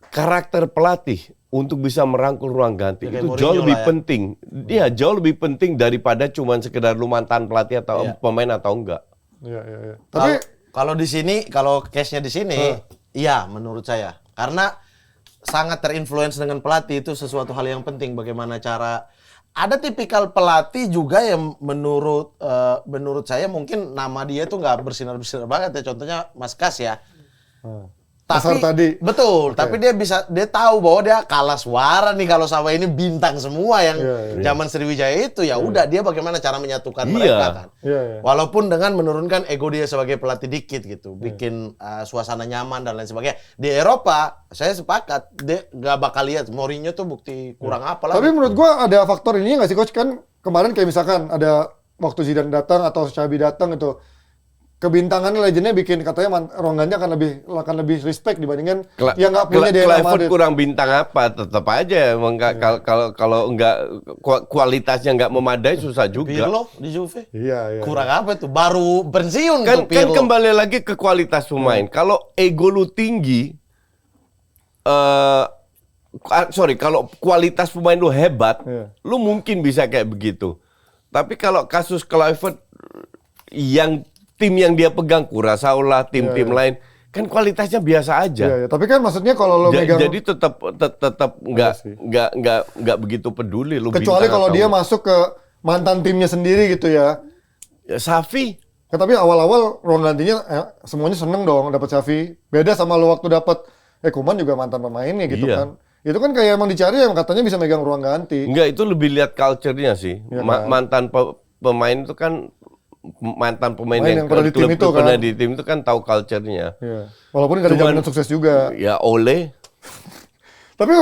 Karakter pelatih untuk bisa merangkul ruang ganti itu jauh lebih penting. Dia jauh lebih penting daripada cuman sekedar lu mantan pelatih atau pemain atau enggak. Tapi kalau di sini, kalau case-nya di sini, iya menurut saya. Karena sangat terinfluence dengan pelatih itu sesuatu hal yang penting. Bagaimana cara ada tipikal pelatih juga yang menurut saya mungkin nama dia tuh nggak bersinar-bersinar banget ya. Contohnya Mas Kas ya. Betul, tapi dia tahu bahwa dia kalah suara nih kalau sama ini bintang semua yang zaman Sriwijaya itu ya udah dia bagaimana cara menyatukan mereka kan. Walaupun dengan menurunkan ego dia sebagai pelatih dikit gitu, bikin suasana nyaman dan lain sebagainya. Di Eropa saya sepakat dia nggak bakal lihat Mourinho tuh bukti kurang apa lah. Tapi menurut gua ada faktor ini nggak sih coach, kan kemarin kayak misalkan ada waktu Zidane datang atau Xabi datang itu kebintangan legendnya bikin katanya ruang ganti akan lebih respect dibandingkan yang nggak punya DNA Clifford Madrid. kurang bintang apa? Tetap aja emang kalau nggak kualitasnya nggak memadai susah juga. Pirlo di Juve. Iya. Kurang apa tuh? Baru pensiun Kan tuh Pirlo. kembali lagi ke kualitas pemain. Kalau ego lu tinggi, kalau kualitas pemain lu hebat, Iya. lu mungkin bisa kayak begitu. Tapi kalau kasus Clifford yang tim yang dia pegang Curaçao lah, tim-tim lain, kan kualitasnya biasa aja. Iya. Tapi kan maksudnya kalau lo megang Jadi tetap nggak begitu peduli lu. kecuali bintang kalau atau dia enggak. masuk ke mantan timnya sendiri gitu ya. Ya, Xavi. Ya, tapi awal-awal ruang gantinya semuanya seneng dong dapat Xavi. Beda sama lo waktu dapat Koeman juga mantan pemainnya gitu Iya. kan. Itu kan kayak emang dicari yang katanya bisa megang ruang ganti. Enggak, itu lebih lihat culture-nya sih. Iya kan? Mantan pemain itu kan mantan pemain Yang pernah di tim itu kan. pernah di tim itu kan tahu culture-nya. Iya. Walaupun nggak ada Cuman- jaminan sukses juga. Ya Ole, Tapi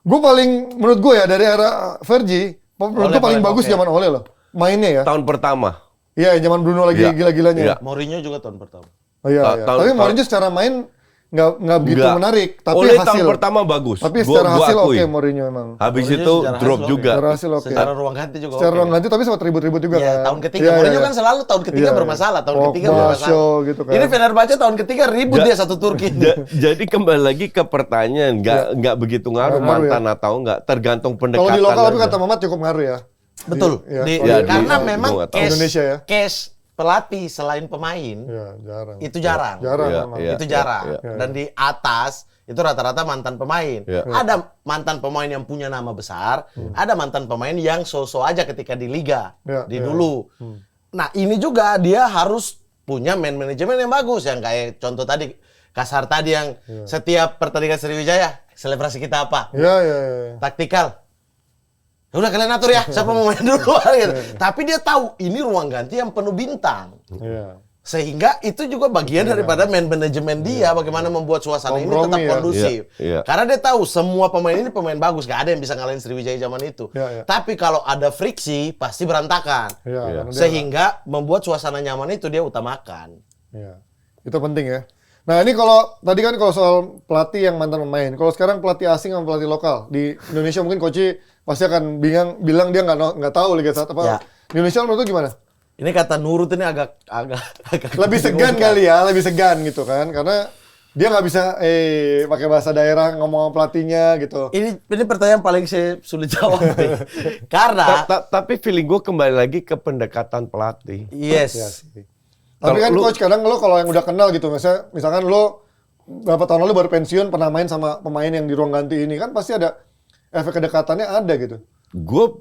menurut gue ya dari era Fergie, menurut gue Ole paling paling bagus oke. zaman Ole loh. Mainnya ya. tahun pertama. Iya, zaman Bruno lagi Iya. gila-gilanya. Iya. Mourinho juga tahun pertama. Oh, iya, iya. Tahun- Tapi Mourinho secara main nggak begitu Enggak. menarik, tapi Ole hasil. tahun pertama bagus. Tapi Gua secara hasil akui. oke Mourinho emang. Habis Mourinho itu secara drop hasil juga. Secara hasil oke. Secara ruang ganti juga Secara oke. ruang ganti tapi sempat ribut-ribut juga Ya, kan. tahun ketiga. Iya, Mourinho iya. kan selalu tahun ketiga Iya, iya. bermasalah. Tahun ketiga Pogba, bermasalah. Shaw gitu kan. Ini Fenerbahce tahun ketiga ribut Ja- dia satu Turki. Jadi kembali lagi ke pertanyaan, nggak begitu ngaruh Nggak ngaruh mantan atau enggak, tergantung Kalau pendekatan. di lokal tapi aja. kata Mamat cukup ngaruh ya. Betul. Iya, Di- kalau di- karena gua memang nggak tahu. case, Indonesia ya. case pelatih selain pemain Iya, jarang. itu jarang. Jarang Iya, memang. iya. Itu jarang. iya. Dan di atas itu rata-rata mantan pemain. Iya. Ada mantan pemain yang punya nama besar, ada mantan pemain yang so-so aja ketika di liga, Iya, di iya. dulu. Nah, ini juga dia harus punya manajemen yang bagus, yang kayak contoh tadi Kasar tadi yang setiap pertandingan Sriwijaya, selebrasi kita apa? Iya, iya, iya. Taktikal. Ya udah kalian atur ya, siapa mau main dulu gitu. Tapi dia tahu ini ruang ganti yang penuh bintang. Iya. Sehingga itu juga bagian daripada manajemen dia, bagaimana membuat suasana ini tetap Kompromi ya. kondusif. Iya, iya. Karena dia tahu semua pemain ini pemain bagus, gak ada yang bisa ngalahin Sriwijaya zaman itu. Iya, iya. Tapi kalau ada friksi, pasti berantakan. Iya, Iya. karena dia- Sehingga membuat suasana nyaman itu dia utamakan. Iya. Itu penting ya. Nah, ini tadi kan kalau soal pelatih yang mantan pemain. Kalau sekarang pelatih asing sama pelatih lokal di Indonesia mungkin Koci pasti akan bilang dia nggak tahu Liga 1 apa. Ya. Di Indonesia menurut lu gimana? Ini kata Nurut ini agak Lebih segan kali ya, lebih segan gitu kan. Karena dia nggak bisa pakai bahasa daerah ngomong sama pelatihnya gitu. Ini pertanyaan paling saya sulit jawab nih. Karena Tapi feeling gue kembali lagi ke pendekatan pelatih. yes. Iya sih. Tapi Kalau kan lu- coach kadang lo kalau yang udah kenal gitu, misalkan lo berapa tahun lalu baru pensiun pernah main sama pemain yang di ruang ganti ini kan pasti ada efek kedekatannya ada gitu. Gue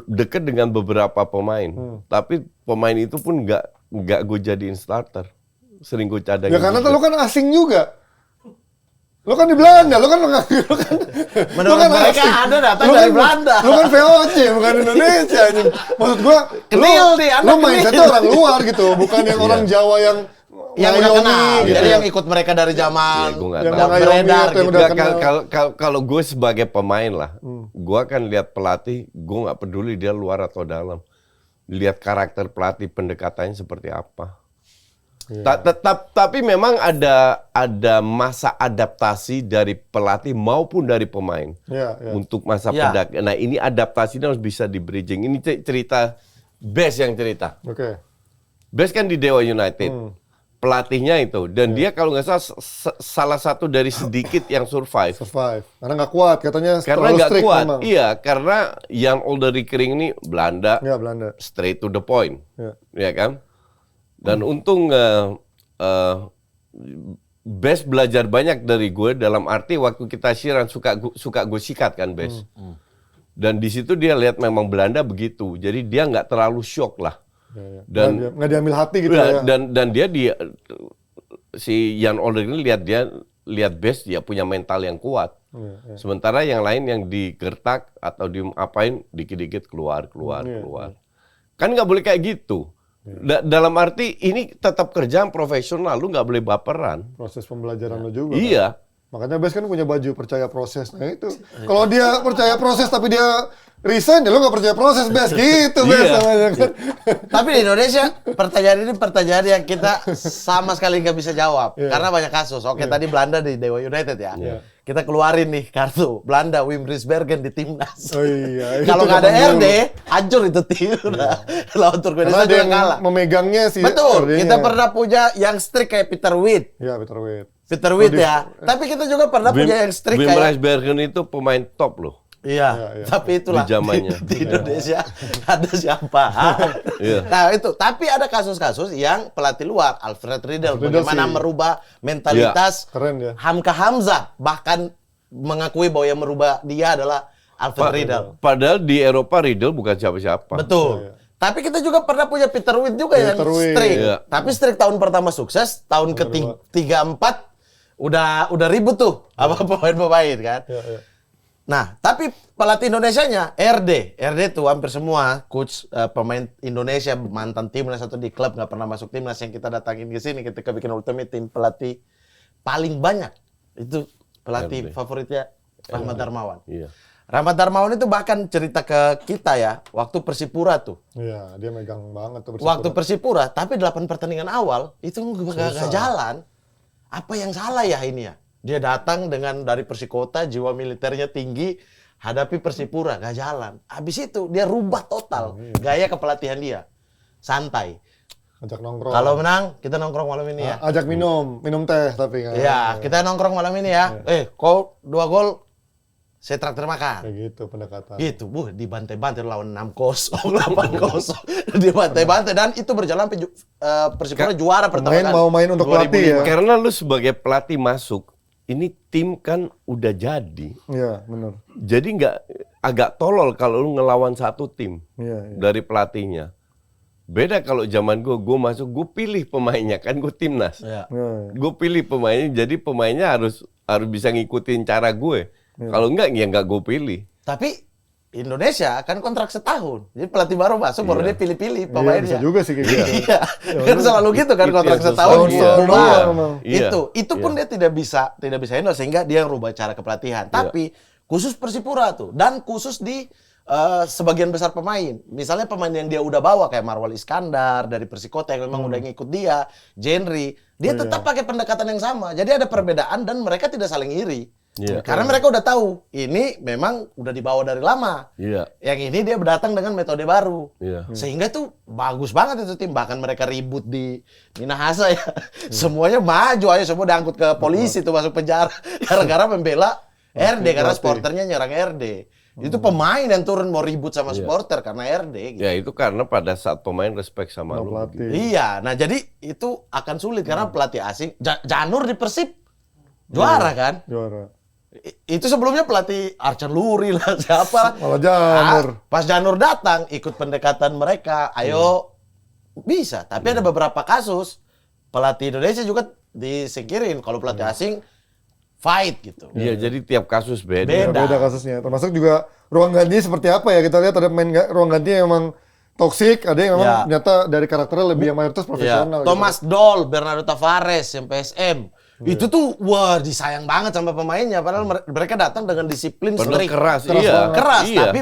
deket dengan beberapa pemain, tapi pemain itu pun nggak gue jadiin starter. Sering gue cadangin. Ya karena juga. lo kan asing juga. Lo kan di Belanda, lo kan Menurut mereka ada data dari Belanda. Lo kan VOC bukan Indonesia anjing. Maksud gua Kenil nih, Anda lo mindsetnya kenil. orang luar gitu, bukan yang orang Jawa yang Yang udah ngayomi kenal. gitu. Jadi yang ikut mereka dari zaman Iya, gua nggak Yang tahu. mengayomi beredar atau yang gitu. udah Nggak, kenal. kalau gue sebagai pemain lah, gue akan lihat pelatih, gue nggak peduli dia luar atau dalam, lihat karakter pelatih pendekatannya seperti apa. Tapi memang ada masa adaptasi dari pelatih maupun dari pemain Iya, iya. untuk masa Ya. pendek. Nah ini adaptasinya harus bisa di bridging. Ini cerita Best yang cerita. Oke. Best kan di Dewa United. Pelatihnya itu dan dia kalau nggak salah salah satu dari sedikit yang survive Survive. Karena nggak kuat katanya karena terlalu nggak strict kuat. memang. Iya, karena yang older recurring ini Belanda Iya, Belanda. straight to the point, Iya. ya kan? Dan untung Best belajar banyak dari gue dalam arti waktu kita siaran suka gue sikat kan Best. Dan di situ dia lihat memang Belanda begitu, jadi dia nggak terlalu shock lah. Iya, iya. Dan nggak diambil hati gitu ya, ya. dan dia si Jan Older ini lihat Best dia punya mental yang kuat. Iya, Sementara yang lain yang digertak atau diapain dikit-dikit keluar. Kan nggak boleh kayak gitu. Dalam arti ini tetap kerjaan profesional, lu nggak boleh baperan. Proses pembelajaran lo juga. Iya. Makanya Bes kan punya baju percaya proses. Nah itu. Kalau dia percaya proses tapi dia resign, ya lo nggak percaya proses, Bes. Gitu, Bes. Iya. Namanya kan. Tapi di Indonesia pertanyaan ini pertanyaan yang kita sama sekali nggak bisa jawab Iya. karena banyak kasus. Oke, tadi Belanda di Dewa United ya. Iya. Kita keluarin nih kartu Belanda Wim Risbergen di timnas. Oh iya. Kalau itu nggak ada zaman RD, dulu. hancur itu tim. Lawan Karena Turkmenistan ada juga yang kalah. memegangnya sih. Betul, RD-nya. kita pernah punya yang strict kayak Peter Witt. Iya, Peter Witt. Peter Witt ya. Tapi kita juga pernah punya yang strict Wim kayak Risbergen itu pemain top loh. Iya, Iya. tapi itulah Di zamannya. di Indonesia ada siapa? Iya. Nah itu, tapi ada kasus-kasus yang pelatih luar, Alfred Riedel, Riedel bagaimana sih. merubah mentalitas Keren ya. Hamka Hamzah, bahkan mengakui bahwa yang merubah dia adalah Alfred Riedel. Padahal di Eropa Riedel bukan siapa-siapa. Betul. Iya. Tapi kita juga pernah punya Peter Witt juga yang Peter Witt. strict. Iya. Tapi strict tahun pertama sukses, tahun ketiga empat udah ribut tuh apa pemain-pemain kan. Iya, iya. Nah, tapi pelatih Indonesianya RD tuh hampir semua coach pemain Indonesia mantan timnas atau di klub nggak pernah masuk timnas yang kita datangin ke sini ketika bikin Ultimate Team, pelatih paling banyak itu pelatih RD. favoritnya Rahmat Darmawan. Iya. Rahmat Darmawan itu bahkan cerita ke kita ya waktu Persipura tuh. Iya, dia megang banget tuh. Waktu Persipura, tapi 8 pertandingan awal itu nggak jalan. Apa yang salah ya ini ya? Dia datang dengan dari Persikota, jiwa militernya tinggi, hadapi Persipura, nggak jalan. Habis itu dia rubah total gaya kepelatihan dia. Santai. Ajak nongkrong. Kalau menang, kita nongkrong malam ini ya. Ajak minum teh tapi kan. Iya, kita nongkrong malam ini ya. Kau 2 gol, saya traktir makan. Kayak gitu pendekatan. Gitu, dibantai-bantai lawan 6-0, 8-0. Dibantai-bantai dan itu berjalan sampai Persipura juara pertama Main kali. mau main untuk pelatih ya. Karena lu sebagai pelatih masuk, ini tim kan udah jadi. Iya, benar. Jadi nggak agak tolol kalau lu ngelawan satu tim Iya, iya. dari pelatihnya. Beda kalau zaman gue masuk, gue pilih pemainnya kan gue timnas. Ya. Iya, iya. Gue pilih pemainnya, jadi pemainnya harus bisa ngikutin cara gue. Kalau enggak, ya nggak gue pilih. Tapi Indonesia kan kontrak setahun. Jadi pelatih baru masuk baru dia pilih-pilih Iya, pemainnya. bisa juga sih kayak gitu. Iya. Kan selalu gitu kan kontrak Iya, setahun setahun berubah. doang emang. Iya. Itu pun dia tidak bisa handle sehingga dia rubah cara kepelatihan. Tapi khusus Persipura tuh dan khusus di sebagian besar pemain. Misalnya pemain yang dia udah bawa kayak Marwal Iskandar dari Persikota yang memang udah ngikut dia, Jenry, dia tetap pakai pendekatan yang sama. Jadi ada perbedaan dan mereka tidak saling iri. Iya. Karena mereka udah tahu ini memang udah dibawa dari lama. Iya. Yang ini dia datang dengan metode baru. Iya. Sehingga tuh bagus banget itu tim. Bahkan mereka ribut di Minahasa ya. Semuanya maju aja, semua diangkut ke polisi tuh masuk penjara. Gara-gara membela RD, karena supporternya nyerang RD. Itu pemain yang turun mau ribut sama supporter karena RD. Gitu. Ya itu karena pada saat pemain respect sama Sama lu. pelatih. Iya, nah jadi itu akan sulit karena pelatih asing. Janur di Persib juara kan? Juara. Itu sebelumnya pelatih Arcan Luri lah siapa. Malah Janur. Pas Janur datang ikut pendekatan mereka, ayo bisa. Tapi ada beberapa kasus pelatih Indonesia juga disingkirin kalau pelatih asing fight gitu. Iya, jadi tiap kasus beda. Beda. Beda kasusnya. Termasuk juga ruang ganti seperti apa ya. Kita lihat ada pemain ruang ganti yang emang toksik, ada yang memang ternyata dari karakternya lebih yang mayoritas profesional. Iya. Thomas Doll, Bernardo Tavares yang PSM. Itu tuh wah disayang banget sama pemainnya padahal mereka datang dengan disiplin Penuh strict. keras, iya. Keras, Iya. tapi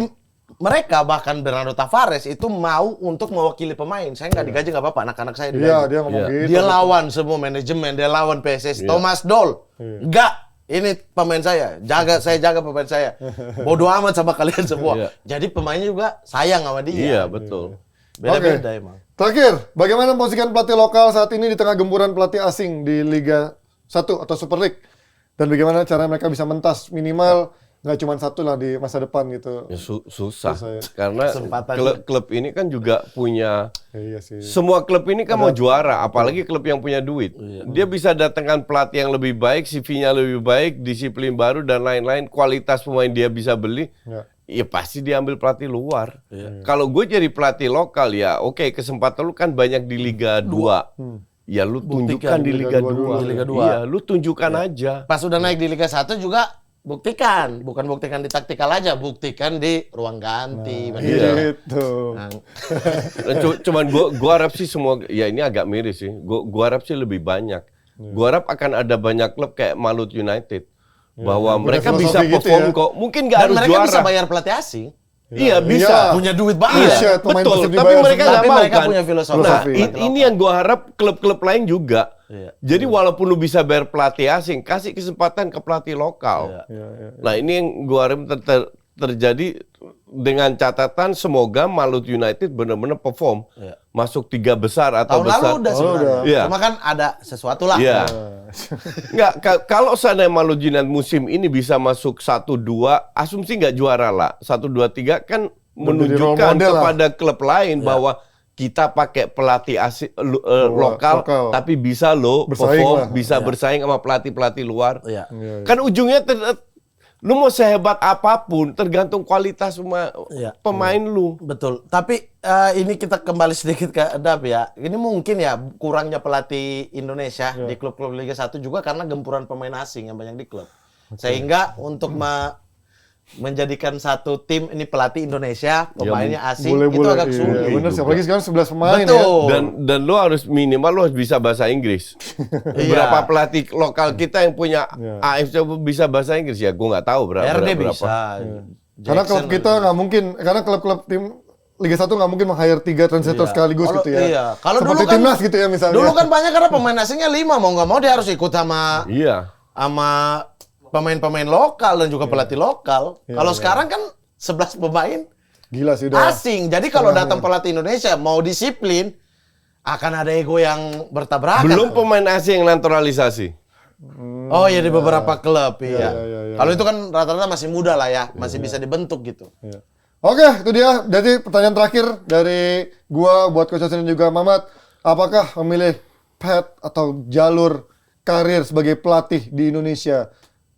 mereka bahkan Bernardo Tavares itu mau untuk mewakili pemain. Saya nggak digaji nggak apa-apa, anak-anak saya digaji. Iya, dia ngomong Iya. gitu. Dia lawan semua manajemen, dia lawan PSSI. Thomas Doll, enggak. Ini pemain saya, saya jaga pemain saya. Bodoh amat sama kalian semua. Iya. Jadi pemainnya juga sayang sama dia. Iya, betul. Beda-beda emang. Terakhir, bagaimana posisikan pelatih lokal saat ini di tengah gempuran pelatih asing di Liga 1 atau Super League? Dan bagaimana cara mereka bisa mentas minimal nggak cuma satu lah di masa depan gitu? Ya, susah. Susah ya. Karena Kesempatan. klub ini kan juga punya Iya sih. semua klub ini kan mau juara, apalagi klub yang punya duit. Dia bisa datangkan pelatih yang lebih baik, CV-nya lebih baik, disiplin baru dan lain-lain, kualitas pemain dia bisa beli. Ya. Ya pasti diambil pelatih luar. Kalau gue jadi pelatih lokal ya, oke kesempatan lu kan banyak di Liga 2. Ya lu tunjukkan di Liga 2. Di Liga 2. Iya, lu tunjukkan aja. Pas udah naik di Liga 1 juga buktikan, bukan buktikan di taktikal aja, buktikan di ruang ganti. Iya. Gitu. Nah, Cuman gua harap sih semua, ya ini agak miris sih. Gua harap sih lebih banyak. Gua harap akan ada banyak klub kayak Malut United. bahwa punya mereka bisa filosofi gitu perform ya. kok. Mungkin nggak Dan harus mereka juara. bisa bayar pelatih asing. Iya, bisa. Iya. Punya duit Iya, banget. Shit, pemain betul. Persib Tapi dibayar mereka semua. nggak Tapi mau mereka kan. punya filosofi. Nah, Pelatih ini yang gue harap klub-klub lain juga. Iya. Jadi walaupun lu bisa bayar pelatih asing, kasih kesempatan ke pelatih lokal. Iya. Nah, ini yang gue harap terjadi dengan catatan semoga Malut United benar-benar perform. Iya. Masuk 3 besar atau Tahun besar. lalu udah sebenarnya. udah. Iya. Cuma kan ada sesuatu lah. Iya. Nggak, kalau seandainya Malut United musim ini bisa masuk 1-2, asumsi nggak juara lah. 1-2-3 kan menunjukkan model lah. kepada klub lain bahwa kita pakai pelatih asing lokal, lokal. tapi bisa lo Bersaing perform, lah. bisa bersaing sama pelatih-pelatih luar. Iya. Kan ujungnya lu mau sehebat apapun tergantung kualitas semua Iya. pemain lu. Betul. Tapi ini kita kembali sedikit ke Dap ya. Ini mungkin ya kurangnya pelatih Indonesia di klub-klub Liga 1 juga karena gempuran pemain asing yang banyak di klub. Sehingga untuk menjadikan satu tim ini pelatih Indonesia, pemainnya asing, itu agak sulit. Iya, bener sih. Apalagi sekarang 11 pemain ya. Betul. Dan lo harus minimal lo harus bisa bahasa Inggris. Berapa pelatih lokal kita yang punya AFC bisa bahasa Inggris ya? Gue nggak tahu berapa. RD berapa. bisa. Karena klub kita nggak mungkin, karena klub-klub tim Liga 1 nggak mungkin meng-hire 3 translator sekaligus Kalau- gitu ya. iya. Kalau seperti dulu kan- timnas gitu ya misalnya. Dulu kan banyak karena pemain asingnya 5, mau nggak mau dia harus ikut sama Iya. pemain-pemain lokal dan juga pelatih lokal. Kalau sekarang kan 11 pemain Gila sih udah. asing. Jadi kalau datang pelatih Indonesia mau disiplin, akan ada ego yang bertabrakan. Belum pemain asing yang naturalisasi. Oh iya di beberapa klub, iya. iya. Kalau itu kan rata-rata masih muda lah ya, masih bisa dibentuk gitu. Iya. Oke, itu dia. Jadi pertanyaan terakhir dari gua buat Coach Hasan dan juga Mamat, apakah memilih path atau jalur karir sebagai pelatih di Indonesia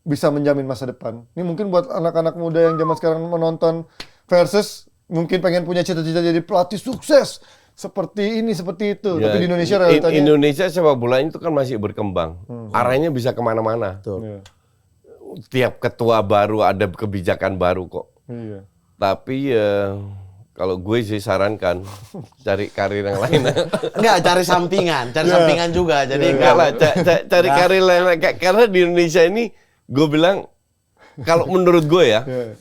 bisa menjamin masa depan? Ini mungkin buat anak-anak muda yang zaman sekarang menonton versus mungkin pengen punya cita-cita jadi pelatih sukses seperti ini, seperti itu. Ya, Tapi di Indonesia realitanya Indonesia sepak bola itu kan masih berkembang. Arahnya bisa kemana-mana. Iya. Tiap ketua baru ada kebijakan baru kok. Iya. Tapi kalau gue sih sarankan cari karir yang lain. Enggak, cari sampingan juga. Jadi Enggak lah, cari karir lain. Karena di Indonesia ini gue bilang kalau menurut gue ya, Iya.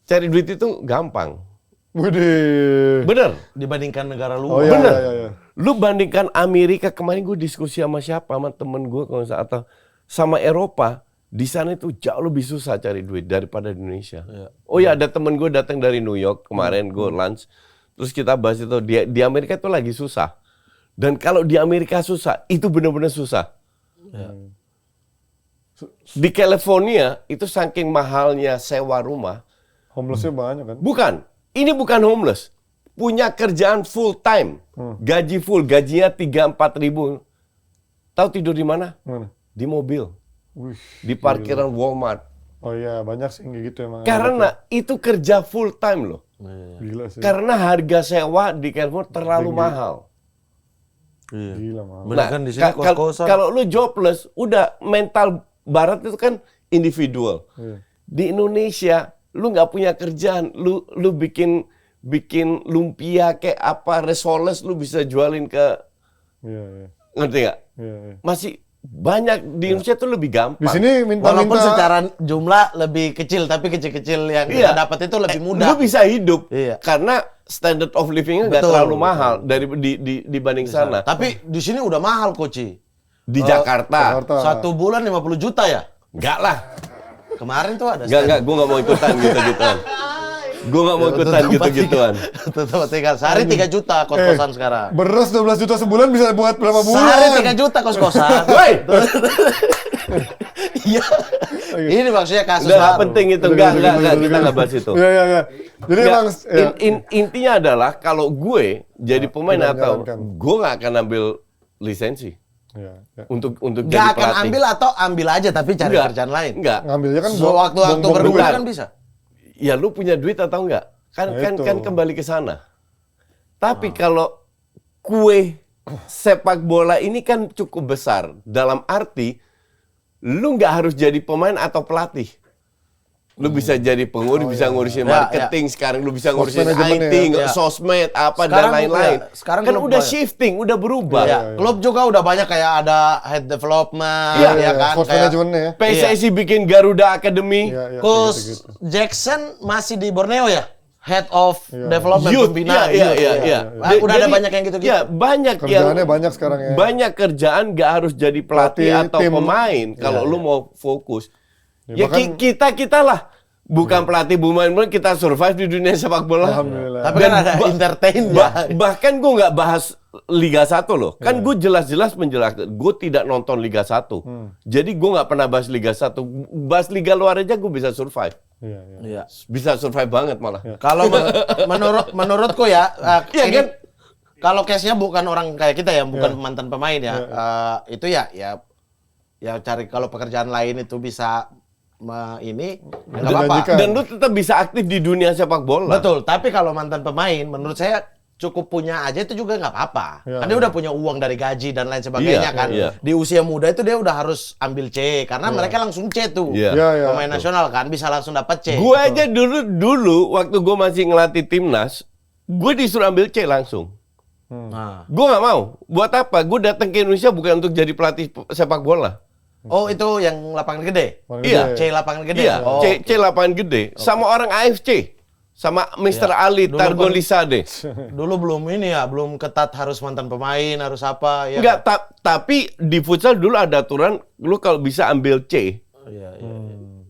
cari duit itu gampang. Widih. Bener. dibandingkan negara Oh luar. iya, Bener. iya. Lu bandingkan Amerika, kemarin gue diskusi sama siapa, sama temen gue kalau nggak salah, atau sama Eropa, di sana itu jauh lebih susah cari duit daripada di Indonesia. Oh ya, ada temen gue datang dari New York kemarin, gue lunch, terus kita bahas itu di Amerika itu lagi susah. Dan kalau di Amerika susah, itu benar-benar susah. Di California itu saking mahalnya sewa rumah. Homelessnya banyak kan? Bukan, ini bukan homeless. Punya kerjaan full time, gaji full, gajinya 3-4 ribu. Tahu tidur di mana? Mana? Di mobil, Wih. di parkiran Walmart. Oh iya, banyak sih kayak gitu emang. Karena itu kerja full time loh. Gila sih. Karena harga sewa di California terlalu mahal. Gila mah. Bener kan di sini kos-kosan. Kalau lu jobless, udah mental barat itu kan individual. Iya. Di Indonesia, lu nggak punya kerjaan, lu bikin lumpia kayak apa, resoles lu bisa jualin ke, Iya. ngerti nggak? Iya. Masih banyak di Indonesia tuh lebih gampang. Di sini Walaupun minta-minta secara jumlah lebih kecil, tapi kecil-kecil yang Iya. kita dapat itu lebih mudah. Lu bisa hidup Iya. karena standard of living-nya nggak Betul, terlalu betul. mahal dibanding sana. Tapi di sini udah mahal, Koci. Di Jakarta, Jakarta. 1 bulan 50 juta ya? nggak lah. Kemarin tuh ada. Nggak, gue nggak mau ikutan gitu-gituan. Gue nggak mau ikutan gitu-gituan. Tetap tinggal sehari 3 juta kos-kosan sekarang. beras 12 juta sebulan bisa buat berapa bulan? Sehari 3 juta kos-kosan. Woi. Iya. Ini maksudnya kasus Nggak baru. penting itu, nggak, kita nggak bahas itu. Iya. Jadi Nggak, emang ya. intinya adalah kalau gue jadi pemain tidak atau menyarankan. gue nggak akan ambil lisensi Iya. untuk Nggak jadi akan pelatih. ambil atau ambil aja tapi cari Nggak, kerjaan lain. nggak. Ngambilnya kan Sewaktu-waktu buang-buang berbulan duit. kan bisa. Ya lu punya duit atau enggak? Kan Nah, kan itu. kan kembali ke sana. Tapi kalau kue sepak bola ini kan cukup besar dalam arti lu nggak harus jadi pemain atau pelatih. Lu bisa jadi pengurus, bisa ngurusin marketing, sekarang lu bisa ngurusin manajemen IT, sosmed, apa Sekarang, dan lain-lain. sekarang kan klub udah banyak. shifting, udah berubah. Ya, klub juga udah banyak kayak ada head development, ya kan? Sports Kayak manajemennya ya. PSSI bikin Garuda Academy. Iya, Coach gitu-gitu. Jackson masih di Borneo ya? Head of Development Youth, Pembinaan. iya, Youth, iya, ya. iya. Udah ada Jadi, banyak yang gitu-gitu. Ya, banyak Kerjaannya yang banyak sekarang ya. banyak kerjaan gak harus jadi pelatih Pelatih atau tim. pemain kalau lu mau fokus. Ya, Ya, bahkan- kita lah bukan pelatih pemain, kita survive di dunia sepak bola. Alhamdulillah. Tapi kan ada entertain ya. Bahkan gue nggak bahas Liga 1 loh. Kan gue jelas-jelas menjelaskan. Gue tidak nonton Liga 1. Jadi gue nggak pernah bahas Liga 1. Bahas Liga luar aja gue bisa survive. Iya, iya. Iya. Bisa survive banget malah. Kalau menurutku ya, Iya ini kan? kalau case-nya bukan orang kayak kita ya, bukan mantan pemain ya, itu ya cari kalau pekerjaan lain itu bisa ini ya nggak apa-apa. Menjanjikan. Dan lu tetap bisa aktif di dunia sepak bola. Betul, tapi kalau mantan pemain, menurut saya cukup punya aja itu juga nggak apa-apa. Ya, Kan dia udah punya uang dari gaji dan lain sebagainya Iya, kan. iya. Di usia muda itu dia udah harus ambil C karena mereka langsung C tuh. Iya. Iya, iya. Pemain nasional kan bisa langsung dapat C. Gue aja dulu waktu gue masih ngelatih timnas, gue disuruh ambil C langsung. Nah. Gue nggak mau. Buat apa? Gue datang ke Indonesia bukan untuk jadi pelatih sepak bola. Oh, itu yang lapangan gede. Lapangan Iya. gede. C lapangan gede. Iya, Oh, C lapangan gede. Sama orang AFC. Sama Mr. Ali Dulu Targolisade. dulu belum ini ya, belum ketat harus mantan pemain, harus apa ya. Enggak, tapi di futsal dulu ada aturan, lu kalau bisa ambil C. Iya, iya.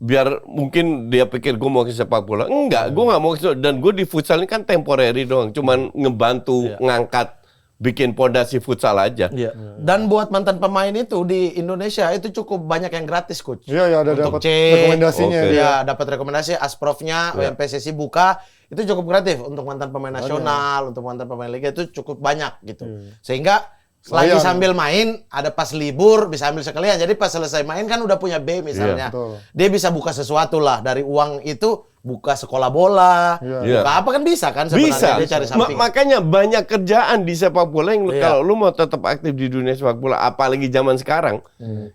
Biar mungkin dia pikir gue mau ke sepak bola. Enggak, gue nggak mau ke situ. Dan gue di futsal ini kan temporary doang. Cuman ngebantu, ngangkat, bikin pondasi futsal aja. Iya. Dan buat mantan pemain itu di Indonesia itu cukup banyak yang gratis, coach. Iya, iya, ada Untuk dapat C, rekomendasinya. Oke. dia. Ya, dapat rekomendasi Asprofnya, PSSI buka, itu cukup gratis untuk mantan pemain nasional, untuk mantan pemain liga itu cukup banyak gitu. Sehingga lagi Sayang. sambil main, ada pas libur bisa ambil sekalian. Jadi pas selesai main kan udah punya B misalnya. betul. Dia bisa buka sesuatu lah dari uang itu, buka sekolah bola, Iya. buka apa kan bisa kan sebenarnya Bisa. dia cari samping. Makanya banyak kerjaan di sepak bola yang Iya. kalau lu mau tetap aktif di dunia sepak bola, apalagi zaman sekarang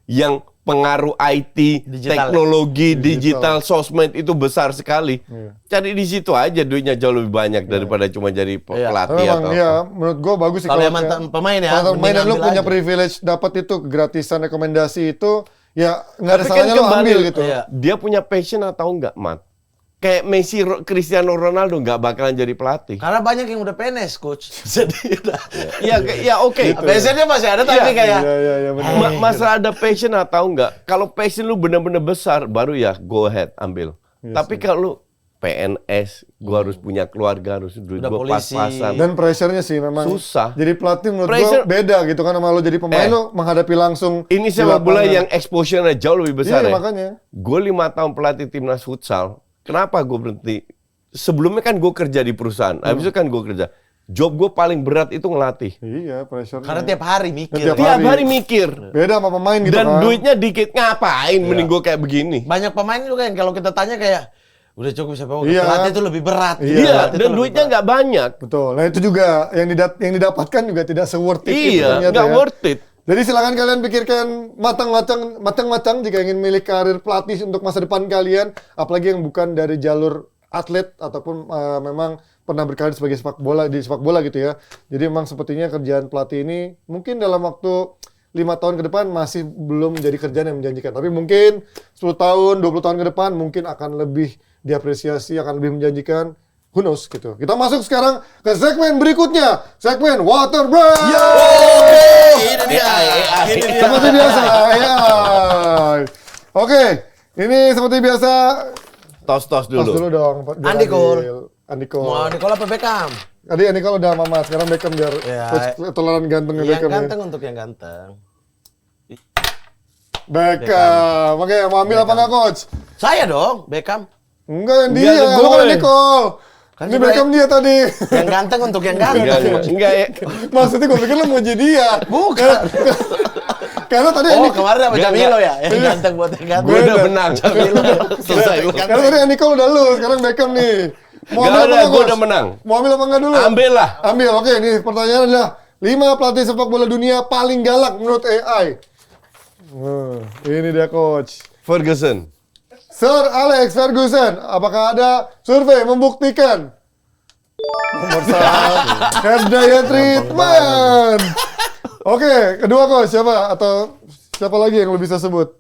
yang pengaruh IT, Digital. teknologi, digital, sosmed itu besar sekali. Cari di situ aja duitnya jauh lebih banyak daripada cuma jadi Iya. pelatih Tapi emang atau ya, menurut gua bagus sih Kalau yang kayak- mantan pemain ya, mantan pemain mending dan lu ambil punya aja. privilege dapat itu gratisan rekomendasi itu, ya nggak ada Tapi kan salahnya lu kembali, ambil gitu. Iya. dia punya passion atau enggak, Mat? Kayak Messi, Cristiano Ronaldo nggak bakalan jadi pelatih. Karena banyak yang udah PNS, coach. Jadi udah. Ya oke. Passionnya masih ada tapi Iya. kayak Iya, benar. Masalah ada passion atau enggak. Kalau passion lu benar-benar besar, baru ya go ahead ambil. Tapi kalau lu PNS, gua harus punya keluarga, harus duit Udah gua polisi. pas-pasan. Dan pressure-nya sih memang Susah. Jadi pelatih menurut Pressure- gua beda gitu kan sama lu jadi pemain lu menghadapi langsung Ini di sepak bola lapangan. yang exposure-nya jauh lebih besar Iya, ya. makanya. Gue 5 tahun pelatih timnas futsal. Kenapa gue berhenti? Sebelumnya kan gue kerja di perusahaan. Habis itu kan gue kerja. Job gue paling berat itu ngelatih. Iya, pressure. karena tiap hari mikir. Tiap Tiap hari. hari mikir. Beda sama pemain gitu Dan kan. duitnya dikit. Ngapain mending gue kayak begini? Banyak pemain juga yang kalau kita tanya kayak udah cukup siapa Iya. pelatih itu lebih berat. Iya, Iya, Pelatih itu dan lebih duitnya berat. nggak banyak. Betul. Nah, itu juga yang didapatkan juga tidak se-worth it itu Iya, ternyata nggak ya. worth it. Jadi silakan kalian pikirkan matang-matang jika ingin milih karir pelatih untuk masa depan kalian, apalagi yang bukan dari jalur atlet ataupun memang pernah berkarir sebagai sepak bola gitu ya. Jadi memang sepertinya kerjaan pelatih ini mungkin dalam waktu 5 tahun ke depan masih belum menjadi kerjaan yang menjanjikan. Tapi mungkin 10 tahun, 20 tahun ke depan mungkin akan lebih diapresiasi, akan lebih menjanjikan. Who knows gitu. Kita masuk sekarang ke segmen berikutnya. Segmen Water Break. Ini dia. Ini dia. Seperti biasa, ya. Oke, ini seperti biasa. Tos Tos dulu. dulu dong. biar Andi Cole. adil. Andi Cole. Mau Nicola apa Beckham? Tadi Andi Cole udah mama, sekarang Beckham biar Ya. coach toleran ganteng Yang Beckham. ganteng untuk yang ganteng. Beckham. Oke, mau ambil apa nggak coach? Saya dong, Beckham. Enggak, yang Enggak, dia. ada Lu kan gue. Andi Cole. Kan Ini sebenarnya- Beckham dia tadi. Yang ganteng untuk yang Enggak, ganteng. enggak ya. Maksudnya gue pikir lu mau jadi dia. Bukan. Karena tadi Oh, Andi kemarin sama Enggak, Jamilo enggak. ya, yang ganteng buat yang ganteng. Gue udah Beda. menang. Selesai lu. Karena tadi Andi Cole udah lu, sekarang Beckham nih. Mau Nggak ambil apa ada, nggak, gue Coach? udah menang. Mau ambil apa nggak dulu? Ambil lah. Ambil, oke. Ini pertanyaan adalah 5 pelatih sepak bola dunia paling galak menurut AI. Ini dia coach. Ferguson. Sir Alex Ferguson, apakah ada survei membuktikan? Nomor 1, hair diet treatment. Oke, kedua coach siapa? Atau siapa lagi yang lu bisa sebut?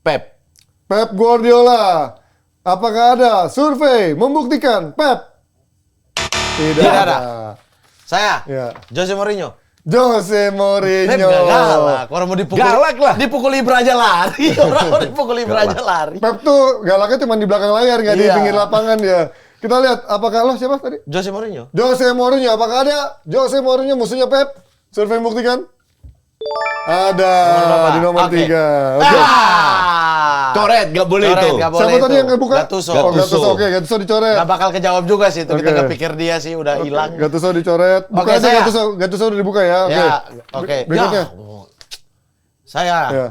Pep. Pep Guardiola. Apakah ada survei membuktikan Pep? Tidak ada. Saya, Ya. Jose Mourinho. Jose Pep Mourinho. gak galak. Orang mau dipukul. Galak lah. Dipukul Ibra aja lari. Orang mau dipukul Ibra aja lari. Pep tuh galaknya cuma di belakang layar, nggak di Iya. pinggir lapangan dia. Kita lihat, apakah lo siapa tadi? Jose Mourinho. Jose Mourinho. Apakah ada Jose Mourinho musuhnya Pep? Survei membuktikan? Ada di nomor Oke. 3. Oke. Coret, gak boleh Coret, itu. nggak boleh Siapa tadi itu. yang kebuka? Gattuso. Oh, Gattuso. Gattuso. Oke, Gattuso dicoret. Nggak bakal kejawab juga sih itu. Kita Oke. nggak pikir dia sih udah hilang. Gattuso dicoret. Buka Oke, aja saya. Gattuso udah dibuka ya. Oke. Ya, oke. Berikutnya. Ya. Saya, Ya.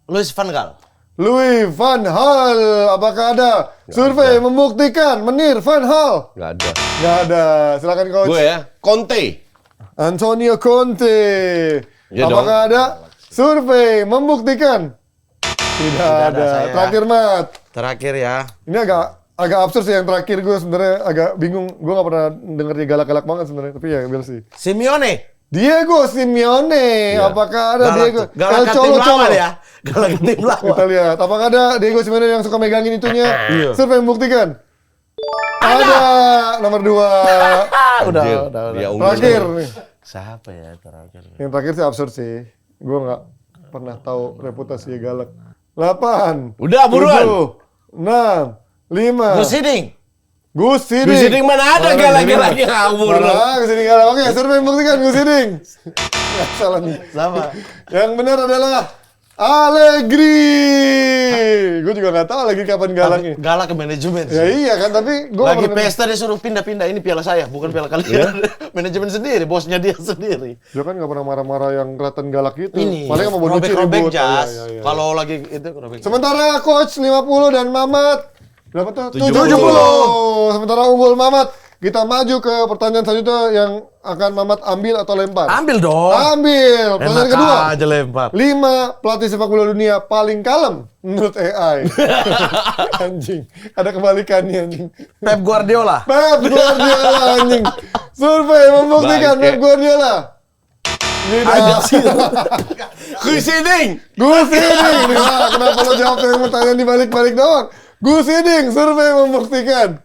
Luis van Gaal. Louis van Gaal. Apakah ada survei membuktikan Menir van Gaal? Gak ada. Nggak ada. Silakan coach. Gue ya, Conte. Antonio Conte. Iya Apakah ada survei membuktikan? Tidak ada, ada. saya. Terakhir Mat. Terakhir ya. Ini agak absurd sih yang terakhir, gue sebenarnya agak bingung. Gue nggak pernah denger dia galak-galak banget sebenarnya. Tapi ya we'll see. Simeone. Diego Simeone. Iya. Apakah ada Diego? Galak El ke Cholo tim Cholo. lawan ya. Galak ke tim lawan. Kita lihat. Apakah ada Diego Simeone yang suka megangin itunya? Survei membuktikan. Ada. Nomor 2. Udah. Dia unggul. Terakhir nih. Siapa ya terakhir? Yang terakhir sih absurd sih. Gue nggak pernah tahu reputasi galak. 8. Udah, buruan. 7, 6, 5. Gus Hiddink. Gus Hiddink. Gus Hiddink mana ada galak-galaknya, ngawur lu. Mana Gus Hiddink galak. Oke, survei membuktikan Gus Hiddink. Nggak salah nih. Sama. Yang benar adalah Allegri. Gue juga nggak tahu Allegri kapan galaknya. Galak ke manajemen Ya sih. iya kan, tapi gue Lagi pesta dia suruh pindah-pindah. Ini piala saya, bukan piala kalian. Manajemen sendiri, bosnya dia sendiri. Dia kan nggak pernah marah-marah yang kelihatan galak gitu. Ini Paling sama Bonucci robek-robek ribut. jas. Iya, iya, iya. Kalau lagi itu robek. Sementara coach 50 dan Mamat berapa tuh? 70. 70. Sementara unggul Mamat. Kita maju ke pertanyaan selanjutnya yang akan Mamat ambil atau lempar. Ambil dong. Ambil. Pertanyaan Enak kedua. aja lempar. 5 pelatih sepak bola dunia paling kalem menurut AI. Anjing. Ada kebalikannya anjing. Pep Guardiola. Pep Guardiola anjing. Survei membuktikan Bangke. Pep Guardiola. Ada sih. Gus Hiddink. Gus Hiddink. Nah, kenapa lo jawab yang pertanyaan dibalik-balik doang? Gus Hiddink, survei membuktikan.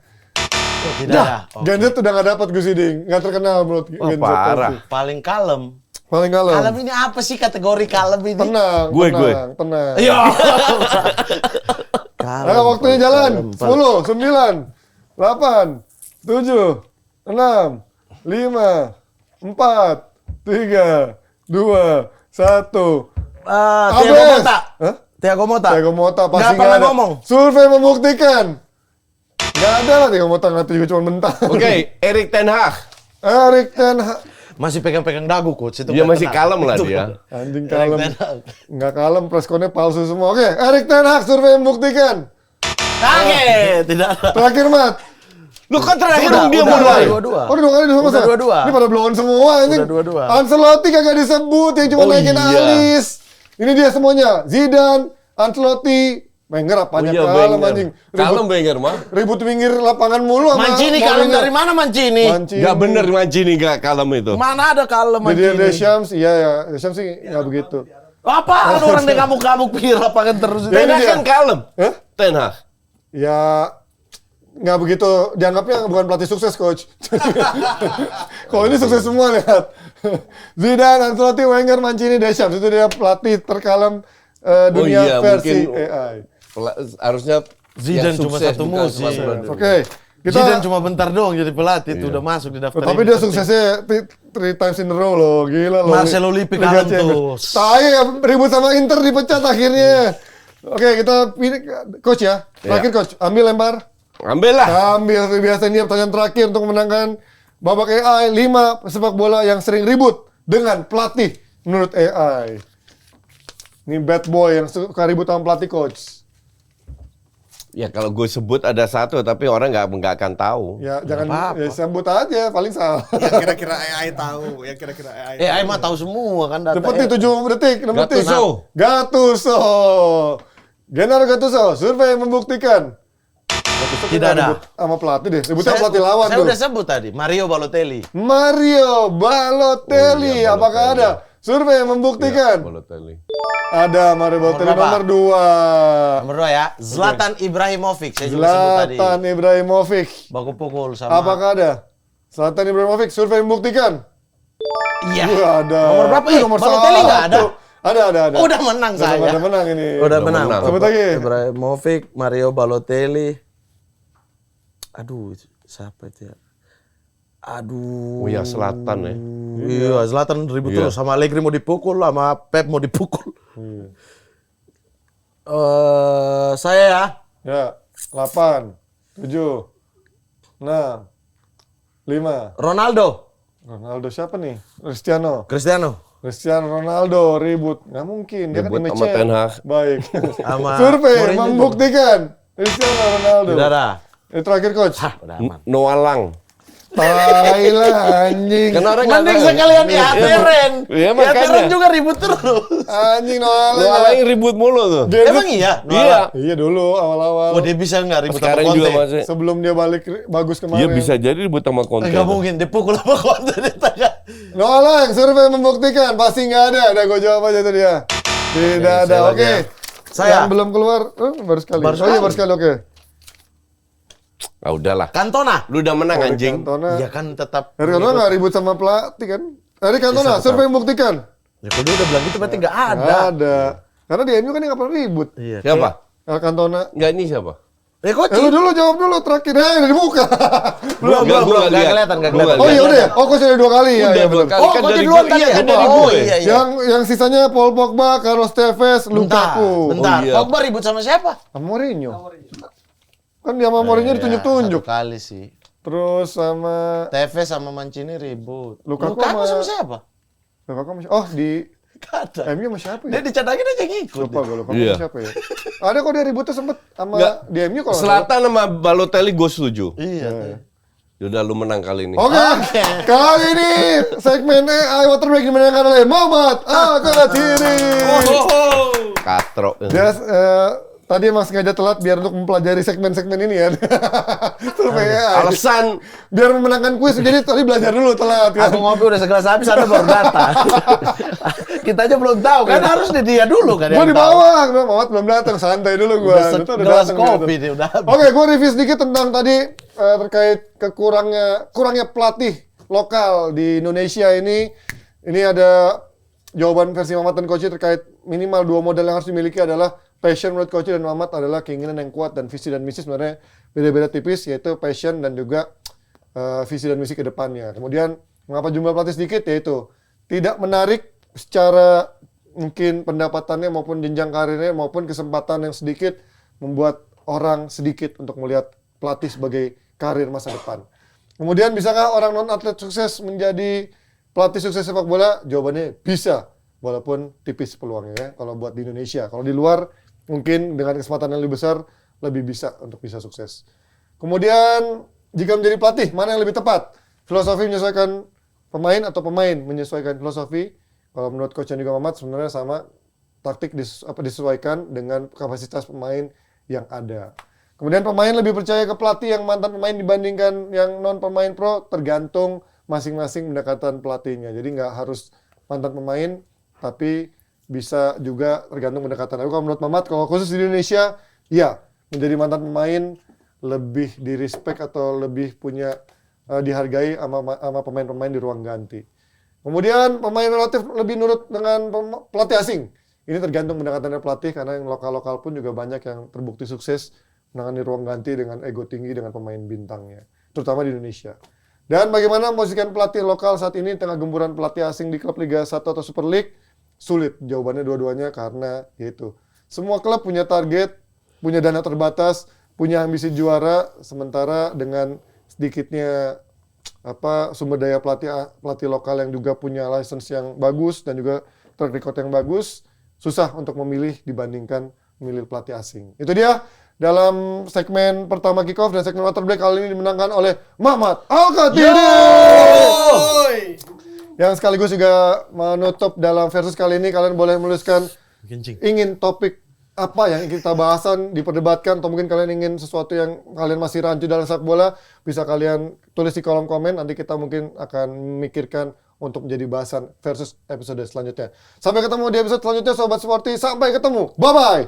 Tidak ada. Oh. Ganjet udah gak dapat Gus Hiddink. Gak terkenal menurut Ganjet. parah. pasti. Paling kalem. Paling kalem. Kalem ini apa sih kategori kalem ini? Tenang, Gue. tenang. Iya. Nah, waktunya jalan. 10, 9, 8, 7, 6, 5, 4, 3, 2, 1. Thiago Motta. Hah? Thiago Motta. Thiago Motta pasti Nggak nggak pernah ada. ngomong. Survei membuktikan. Gak ada lah Thiago Motta, nggak juga cuma bentar. Oke, Erik Ten Hag. Erik Ten Hag. Masih pegang-pegang dagu coach itu. Dia nggak masih kena. kalem lah Itu. dia. Anjing Erik kalem. Ten Hag. Nggak kalem, preskonnya palsu semua. Oke, Erik Ten Hag survei membuktikan. Kaget, tidak ada. Terakhir, Mat. Lu kan terakhir Udah, dia udah, mau doain. dua-dua. Oh, udah 2 kali sama Udah saya? dua-dua. Ini pada blown semua anjing. Udah dua-dua. Ancelotti kagak disebut, yang cuma Oh, naikin iya. alis. Ini dia semuanya. Zidane, Ancelotti, Wenger apanya Oh iya, kalem Wenger. anjing. Kalem Wenger mah. Ribut pinggir lapangan mulu sama Mancini sama kalem Wenger. dari mana Mancini? Mancini. Gak bener Mancini gak kalem itu. Mana ada kalem Jadi Mancini? Deschamps, iya ya. Deschamps sih nggak begitu. Apa orang dia ngamuk-ngamuk di lapangan terus itu? Ini Ten Hag dia. kan kalem. Hah? Ten Hag. Ya nggak begitu, dianggapnya bukan pelatih sukses coach. Kalau ini sukses semua lihat. Zidane, Ancelotti, Wenger, Mancini, Deschamps itu dia pelatih terkalem dunia iya, versi mungkin- AI. Harusnya Zidane yang cuma sukses, satu bukan musim. cuma Ronaldo. Oke, kita. Zidane cuma bentar doang jadi pelatih itu udah masuk di daftar. Tapi ini. dia suksesnya 3 times in a row loh, gila loh. Marcelo Lippi Liga kalem Champions. tuh. Tai ribut sama Inter dipecat akhirnya. Oke, kita pilih coach ya. Terakhir coach, ambil lempar. Ambil lah. Ambil seperti biasa ini pertanyaan terakhir untuk memenangkan babak AI 5 sepak bola yang sering ribut dengan pelatih menurut AI. Ini bad boy yang suka ribut sama pelatih coach. Ya kalau gue sebut ada satu, tapi orang nggak akan tahu. Ya jangan apa-apa. ya, sebut aja paling salah. Yang kira-kira AI tahu, yang kira-kira AI. AI mah tahu semua kan data. Cepat nih 7 detik, 6 detik. Gattuso. Gattuso. Gennaro Gattuso, survei membuktikan. Gattuso Tidak nggak ada. ribut sama pelatih deh. Ributnya pelatih lawan Saya tuh. udah sebut tadi, Mario Balotelli. Mario Balotelli, Oh iya, apakah ada? Balotelli. Survei yang membuktikan. Balotelli. Ada Mario Balotelli berapa? nomor 2. Nomor 2 ya, Zlatan Ibrahimovic. Saya juga sebut tadi. Zlatan Ibrahimovic. Baku pukul sama. Apakah ada? Zlatan Ibrahimovic, survei membuktikan. Iya. Wah, ada. Nomor berapa? Ih, nomor Balotelli nggak ada? 1. Ada. Udah menang saya. Udah menang ini. Udah Udah menang. menang. Sebut lagi. Ibrahimovic, Mario Balotelli. Aduh, siapa itu ya? Aduh. Oh ya, Zlatan ya. Iya, Zlatan ribut Iya. terus sama Allegri mau dipukul, sama Pep mau dipukul. Iya. Saya ya. Ya, 8, 7, 6, 5. Ronaldo, Ronaldo siapa nih? Cristiano Ronaldo ribut. Nggak mungkin, dia Ribut kan sama image-nya Ten Hag. baik. sama Survei Mourinho. membuktikan Cristiano Ronaldo. Tidak ada. Ini terakhir coach. Hah, udah aman. Noah Lang. Thailand anjing. Kan orang nggak Mending tahu. sekalian di Ateren. Iya, Di Ateren makanya. juga ribut terus. Anjing Noah Noah Lang ribut mulu tuh. Emang iya? Iya. Iya dulu awal-awal. Oh, dia bisa nggak ribut sama Sekarang Conte? juga masih. Sebelum dia balik bagus kemarin. Iya bisa jadi ribut sama Conte. Nggak mungkin, dipukul sama Conte di tengah. Noah Lang, survei membuktikan pasti nggak ada. Ada gue jawab aja tuh dia. Tidak ada. saya Oke. lagi ya. Saya. Yang belum keluar baru sekali. Baru Oh iya sekali. baru sekali. Oke. Ah udahlah. Cantona. Lu udah menang Eric anjing. Cantona. Iya kan tetap. Eric Cantona nggak ribut sama pelatih kan? Eric Cantona, Iya, survei membuktikan. Ya kalau dia udah bilang gitu berarti nggak ada. Nggak ada. Karena di MU kan dia nggak pernah ribut. Iya. Siapa? Eric Cantona. Enggak, ini siapa? Coach. Lu dulu jawab dulu terakhir. Udah dibuka. Belum, Nggak, gua nggak nggak lihat. kelihatan, nggak Gua kelihatan. Oh iya udah ya. Oh coach udah 2 kali ya. Udah ya, 2 bener. kali Oh, kan Conte dari duluan gue. tadi Iya, ya? kan dari Oh, gue. iya, iya. Yang sisanya Paul Pogba, Carlos Tevez, Lukaku. Bentar. Oh, iya. Pogba ribut sama siapa? Sama Mourinho. Kan dia sama Mourinho ditunjuk-tunjuk. Satu kali sih. Terus sama Tevez sama Mancini ribut. Lukaku sama sama- siapa? Lukaku sama oh di Gak ada. MU sama siapa Dia ya? dicadangin aja ngikut. Lupa gue Lukaku Iya. sama siapa ya? Ada kok dia ributnya sempet sama Nggak. di MU kalau nggak Selatan sama Balotelli gue setuju. Iya. Udah lu menang kali ini. salah. Oke. Kali ini segmen AI Waterback dimenangkan oleh Muhammad Akatiri. Katro. Dia tadi emang sengaja telat biar untuk mempelajari segmen-segmen ini ya. Survei AI. Alasan Biar memenangkan kuis jadi tadi belajar dulu telat kan. Aku ngopi udah segelas habis, Anda baru datang. Kita aja belum tahu kan, harus di dia dulu kan. Gue yang di tahu. bawah, Muhammad belum datang, santai dulu gue. Udah segelas kopi dia udah habis. Oke, gue review sedikit tentang tadi terkait kurangnya pelatih lokal di Indonesia ini. Ini ada jawaban versi Mamat dan Koci terkait minimal 2 modal yang harus dimiliki adalah passion menurut Koci dan Mamat adalah keinginan yang kuat dan visi dan misi sebenarnya beda-beda tipis yaitu passion dan juga visi dan misi ke depannya. Kemudian mengapa jumlah pelatih sedikit yaitu tidak menarik secara mungkin pendapatannya maupun jenjang karirnya maupun kesempatan yang sedikit membuat orang sedikit untuk melihat pelatih sebagai karir masa depan. Kemudian bisakah orang non atlet sukses menjadi pelatih sukses sepak bola? Jawabannya bisa, walaupun tipis peluangnya ya kalau buat di Indonesia. Kalau di luar mungkin dengan kesempatan yang lebih besar lebih bisa untuk bisa sukses. Kemudian jika menjadi pelatih mana yang lebih tepat? Filosofi menyesuaikan pemain atau pemain menyesuaikan filosofi? Kalau menurut coach dan juga Mamat sebenarnya sama, taktik disesuaikan dengan kapasitas pemain yang ada. Kemudian pemain lebih percaya ke pelatih yang mantan pemain dibandingkan yang non pemain pro, tergantung masing-masing pendekatan pelatihnya. Jadi nggak harus mantan pemain, tapi bisa juga tergantung pendekatan. Tapi kalau menurut Mamat, kalau khusus di Indonesia, ya menjadi mantan pemain lebih di respect atau lebih punya dihargai sama pemain-pemain di ruang ganti. Kemudian pemain relatif lebih nurut dengan pelatih asing. Ini tergantung pendekatannya pelatih karena yang lokal-lokal pun juga banyak yang terbukti sukses menangani ruang ganti dengan ego tinggi dengan pemain bintangnya, terutama di Indonesia. Dan bagaimana memposisikan pelatih lokal saat ini tengah gemburan pelatih asing di klub Liga 1 atau Super League? Sulit jawabannya dua-duanya karena yaitu semua klub punya target, punya dana terbatas, punya ambisi juara, sementara dengan sedikitnya sumber daya pelatih lokal yang juga punya license yang bagus dan juga track record yang bagus, susah untuk memilih dibandingkan memilih pelatih asing. Itu dia dalam segmen pertama kick-off dan segmen water break kali ini dimenangkan oleh Muhammad Al-Qatiri. Yang sekaligus juga menutup dalam versus kali ini, kalian boleh menuliskan ingin topik apa yang ingin kita bahasan, diperdebatkan, atau mungkin kalian ingin sesuatu yang kalian masih rancu dalam sepak bola, bisa kalian tulis di kolom komen, nanti kita mungkin akan memikirkan untuk menjadi bahasan versus episode selanjutnya. Sampai ketemu di episode selanjutnya Sobat Sporty, sampai ketemu, bye-bye!